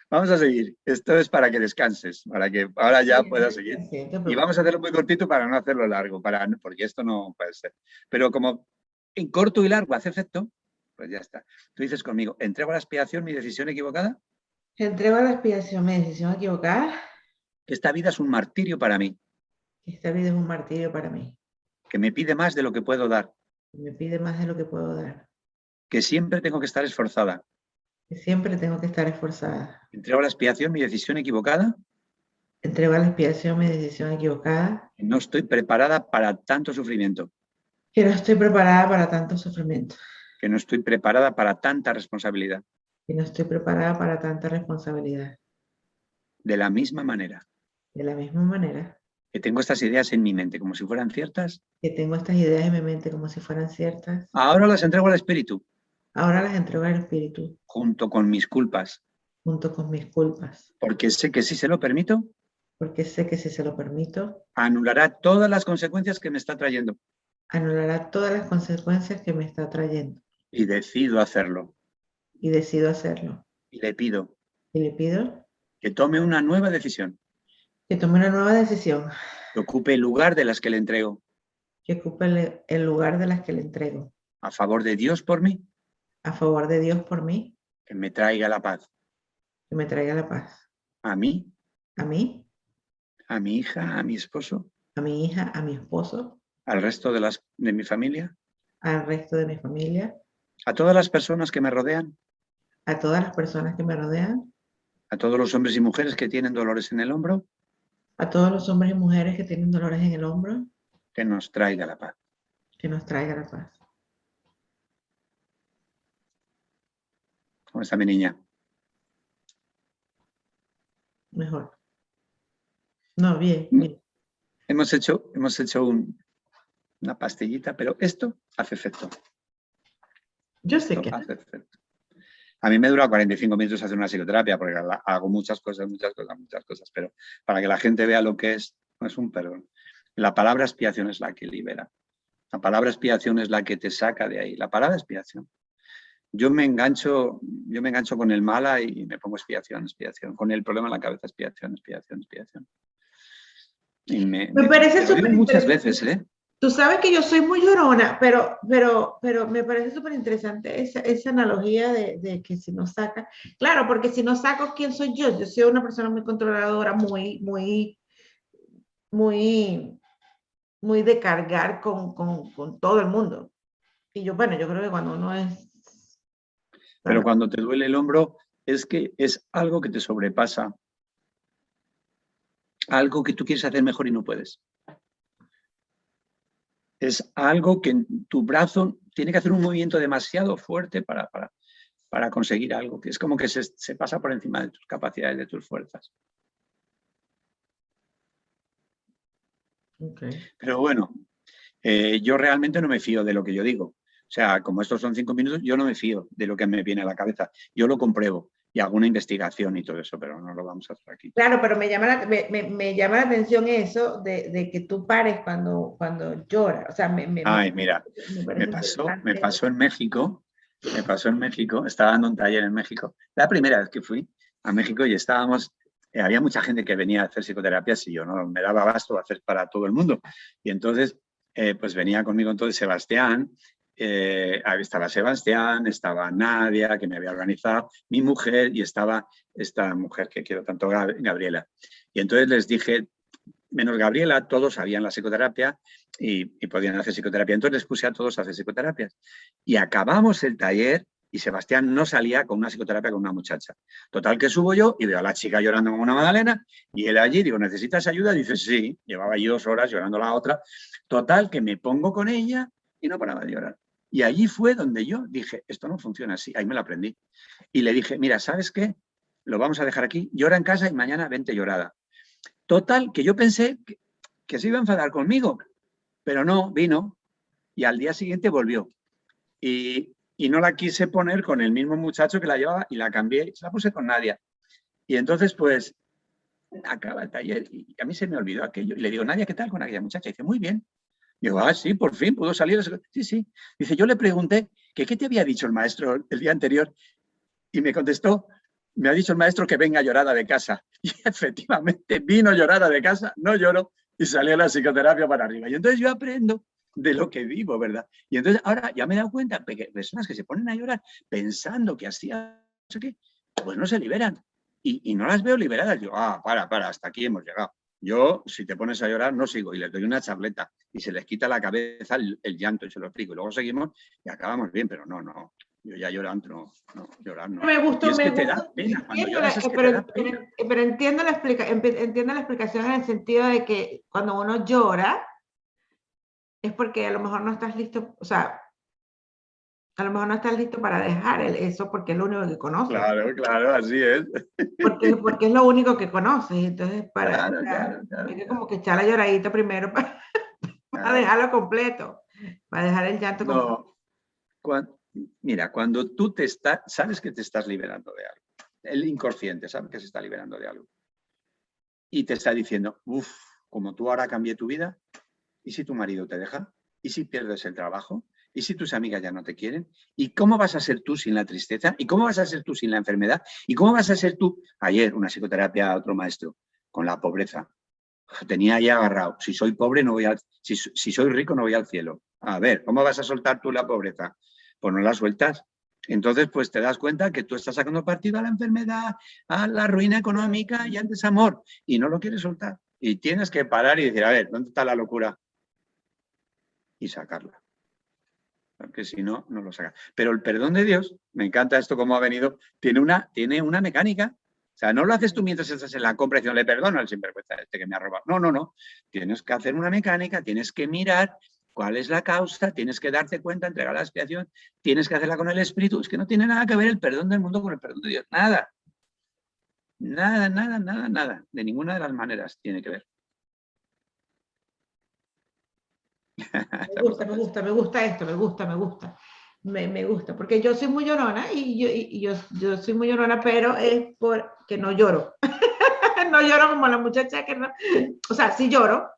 vamos a seguir. Esto es para que descanses, para que ahora ya puedas seguir. Y vamos a hacerlo muy cortito para no hacerlo largo, porque esto no puede ser. Pero como en corto y largo hace efecto, pues ya está. Tú dices conmigo, ¿entrego a la expiación mi decisión equivocada? Entrego a la expiación mi decisión equivocada. Esta vida es un martirio para mí, Esta vida es un martirio para mí. que me pide más de lo que puedo dar, Me pide más de lo que puedo dar. que siempre tengo que estar esforzada. Que siempre tengo que estar esforzada. ¿Entrego a la expiación mi decisión equivocada? Entrego a la expiación mi decisión equivocada. No estoy preparada para tanto sufrimiento. Que no estoy preparada para tanto sufrimiento. Que no estoy preparada para tanta responsabilidad. Que no estoy preparada para tanta responsabilidad. De la misma manera. De la misma manera. Que tengo estas ideas en mi mente como si fueran ciertas. Que tengo estas ideas en mi mente como si fueran ciertas. Ahora las entrego al espíritu. Ahora las entrego al espíritu. Junto con mis culpas. Junto con mis culpas. Porque sé que si se lo permito. Porque sé que si se lo permito. Anulará todas las consecuencias que me está trayendo. Anulará todas las consecuencias que me está trayendo. Y decido hacerlo. Y decido hacerlo. Y le pido. Y le pido. Que tome una nueva decisión. Que tome una nueva decisión. Que ocupe el lugar de las que le entrego. Que ocupe el lugar de las que le entrego. A favor de Dios por mí. A favor de Dios por mí. Que me traiga la paz. Que me traiga la paz. A mí. A mí. A mi hija, a mi esposo. A mi hija, a mi esposo. Al resto de mi familia. Al resto de mi familia. A todas las personas que me rodean. A todas las personas que me rodean. A todos los hombres y mujeres que tienen dolores en el hombro. A todos los hombres y mujeres que tienen dolores en el hombro. Que nos traiga la paz. Que nos traiga la paz. ¿Cómo está mi niña? Mejor. No, bien, bien. Hemos hecho un una pastillita, pero esto hace efecto. Yo sé que hace efecto. A mí me dura 45 minutos hacer una psicoterapia porque hago muchas cosas, pero para que la gente vea lo que es, no es un perdón. La palabra expiación es la que libera. La palabra expiación es la que te saca de ahí. La palabra expiación. Yo me engancho con el mala y me pongo expiación. Con el problema en la cabeza, expiación. Y me parece lo digo súper muchas interesante. veces, ¿eh? Tú sabes que yo soy muy llorona, pero me parece súper interesante esa analogía de que si no saca, claro, porque si no saco, ¿quién soy yo? Yo soy una persona muy controladora, muy, muy de cargar con todo el mundo. Y yo, bueno, yo creo que cuando uno es... Pero cuando te duele el hombro, es que es algo que te sobrepasa. Algo que tú quieres hacer mejor y no puedes. Es algo que tu brazo tiene que hacer un movimiento demasiado fuerte para conseguir algo, que es como que se pasa por encima de tus capacidades, de tus fuerzas. Okay. Pero bueno, yo realmente no me fío de lo que yo digo. O sea, como estos son 5 minutos, yo no me fío de lo que me viene a la cabeza. Yo lo compruebo y hago una investigación y todo eso, pero no lo vamos a hacer aquí. Claro, pero me llama la atención eso de que tú pares cuando lloras. O sea, Ay, mira, me pasó en México. Estaba dando un taller en México. La primera vez que fui a México y estábamos, había mucha gente que venía a hacer psicoterapias y yo no me daba abasto a hacer para todo el mundo. Y entonces, pues venía conmigo entonces Sebastián, estaba Sebastián, estaba Nadia, que me había organizado, mi mujer, y estaba esta mujer que quiero tanto, Gabriela. Y entonces les dije, menos Gabriela, todos sabían la psicoterapia y podían hacer psicoterapia. Entonces les puse a todos a hacer psicoterapias. Y acabamos el taller y Sebastián no salía con una psicoterapia con una muchacha. Total que subo yo y veo a la chica llorando como una magdalena y él allí, digo, ¿necesitas ayuda? Dice, sí. Llevaba yo 2 horas llorando la otra. Total que me pongo con ella y no paraba de llorar. Y allí fue donde yo dije, esto no funciona así. Ahí me lo aprendí. Y le dije, mira, ¿sabes qué? Lo vamos a dejar aquí. Llora en casa y mañana vente llorada. Total, que yo pensé que se iba a enfadar conmigo, pero no, vino y al día siguiente volvió. Y no la quise poner con el mismo muchacho que la llevaba y la cambié y se la puse con Nadia. Y entonces, pues, acaba el taller y a mí se me olvidó aquello. Y le digo, Nadia, ¿qué tal con aquella muchacha? Y dice, muy bien. Digo, ah, sí, por fin pudo salir. Sí, sí. Dice, yo le pregunté que qué te había dicho el maestro el día anterior y me contestó, me ha dicho el maestro que venga llorada de casa. Y efectivamente vino llorada de casa, no lloró y salió la psicoterapia para arriba. Y entonces yo aprendo de lo que vivo, ¿verdad? Y entonces ahora ya me he dado cuenta que personas que se ponen a llorar pensando que hacía no sé qué, pues no se liberan. Y no las veo liberadas. Yo, para, hasta aquí hemos llegado. Yo, si te pones a llorar, no sigo. Y les doy una charleta y se les quita la cabeza el llanto y se lo explico. Y luego seguimos y acabamos bien, pero no. Yo ya llorando, llorar no. Me gustó, y es que te da pena, cuando lloras es que te da pena. Pero entiendo entiendo la explicación en el sentido de que cuando uno llora es porque a lo mejor no estás listo, o sea, a lo mejor no estás listo para dejar eso porque es lo único que conoces. Claro, así es. Porque es lo único que conoces. Entonces, Claro. hay que como que echar la lloradita primero para dejarlo completo, para dejar el llanto completo. Mira, cuando tú sabes que te estás liberando de algo, el inconsciente sabe que se está liberando de algo y te está diciendo, uff, como tú ahora cambié tu vida, ¿y si tu marido te deja? ¿Y si pierdes el trabajo? ¿Y si tus amigas ya no te quieren? ¿Y cómo vas a ser tú sin la tristeza? ¿Y cómo vas a ser tú sin la enfermedad? ¿Y cómo vas a ser tú? Ayer, una psicoterapia a otro maestro, con la pobreza. Tenía ahí agarrado, si soy pobre no voy si soy rico no voy al cielo. A ver, ¿cómo vas a soltar tú la pobreza? Pues no la sueltas. Entonces, pues te das cuenta que tú estás sacando partido a la enfermedad, a la ruina económica y al desamor, y no lo quieres soltar. Y tienes que parar y decir, a ver, ¿dónde está la locura? Y sacarla. Porque si no, no lo saca. Pero el perdón de Dios, me encanta esto como ha venido, tiene una mecánica. O sea, no lo haces tú mientras estás en la compra y diciendo, le perdono al sinvergüenza este que me ha robado. No. Tienes que hacer una mecánica, tienes que mirar cuál es la causa, tienes que darte cuenta, entregar la expiación, tienes que hacerla con el espíritu. Es que no tiene nada que ver el perdón del mundo con el perdón de Dios. Nada. Nada. De ninguna de las maneras tiene que ver. bonita. Me gusta esto, me gusta, porque yo soy muy llorona y yo soy muy llorona, pero es porque no lloro. No lloro como la muchacha que no, o sea, sí lloro,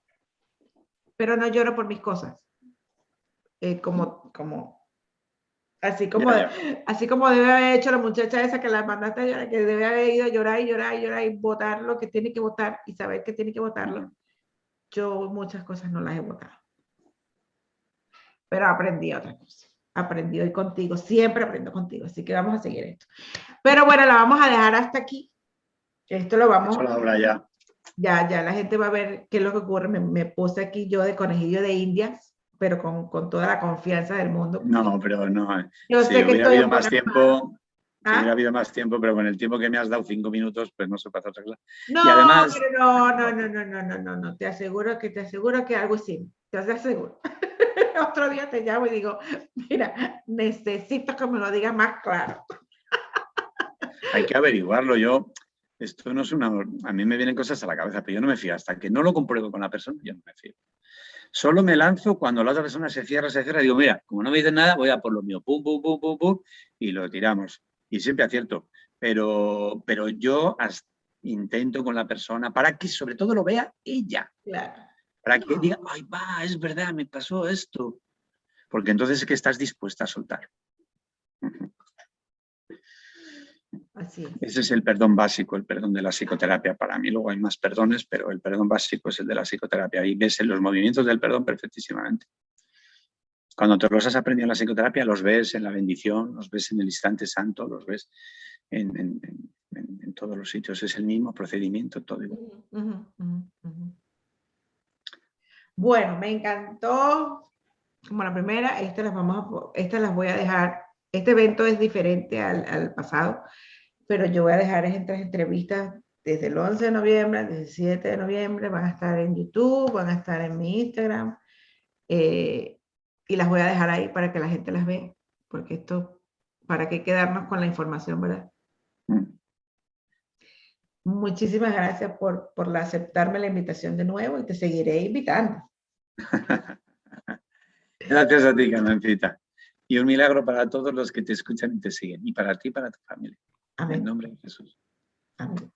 pero no lloro por mis cosas. Ya, ya. Así como debe haber hecho la muchacha esa que la mandaste a llorar, que debe haber ido a llorar y llorar y llorar y votar lo que tiene que votar y saber que tiene que votarlo. Yo muchas cosas no las he votado. Pero aprendí otra cosa. Aprendí hoy contigo, siempre aprendo contigo, así que vamos a seguir esto. Pero bueno, la vamos a dejar hasta aquí. Esto lo vamos. Hecho la obra ya. Ya la gente va a ver qué es lo que ocurre. Me puse aquí yo de conejillo de Indias, pero con toda la confianza del mundo. No, pero no. Yo Si sé que hubiera estoy habido en más buenas tiempo, manos. si hubiera ¿Ah? habido más tiempo, pero con el tiempo que me has dado, 5 minutos, pues no se pasa otra cosa. No, Y además, pero no. Te aseguro que algo sí. Te aseguro. Otro día te llamo y digo, mira, necesito que me lo digas más claro. hay que averiguarlo. Esto no es una... A mí me vienen cosas a la cabeza, pero yo no me fío. Hasta que no lo compruebo con la persona, yo no me fío. Solo me lanzo cuando la otra persona se cierra, y digo, mira, como no me dicen nada, voy a por lo mío, pum, pum, pum, pum, pum, y lo tiramos. Y siempre acierto. Pero yo intento con la persona para que sobre todo lo vea ella. Claro. Para que diga, ay, va, es verdad, me pasó esto. Porque entonces es que estás dispuesta a soltar. Así es. Ese es el perdón básico, el perdón de la psicoterapia. Para mí luego hay más perdones, pero el perdón básico es el de la psicoterapia. Y ves en los movimientos del perdón perfectísimamente. Cuando te los has aprendido en la psicoterapia, los ves en la bendición, los ves en el instante santo, los ves en todos los sitios. Es el mismo procedimiento, todo igual. Bueno, me encantó como la primera. Estas las voy a dejar. Este evento es diferente al pasado, pero yo voy a dejar estas entrevistas desde el 11 de noviembre, desde el 7 de noviembre. Van a estar en YouTube, van a estar en mi Instagram. Y las voy a dejar ahí para que la gente las vea, porque esto, para qué quedarnos con la información, ¿verdad? Muchísimas gracias por aceptarme la invitación de nuevo y te seguiré invitando. Gracias a ti, Carmencita. Y un milagro para todos los que te escuchan y te siguen. Y para ti y para tu familia. Amén. En nombre de Jesús. Amén.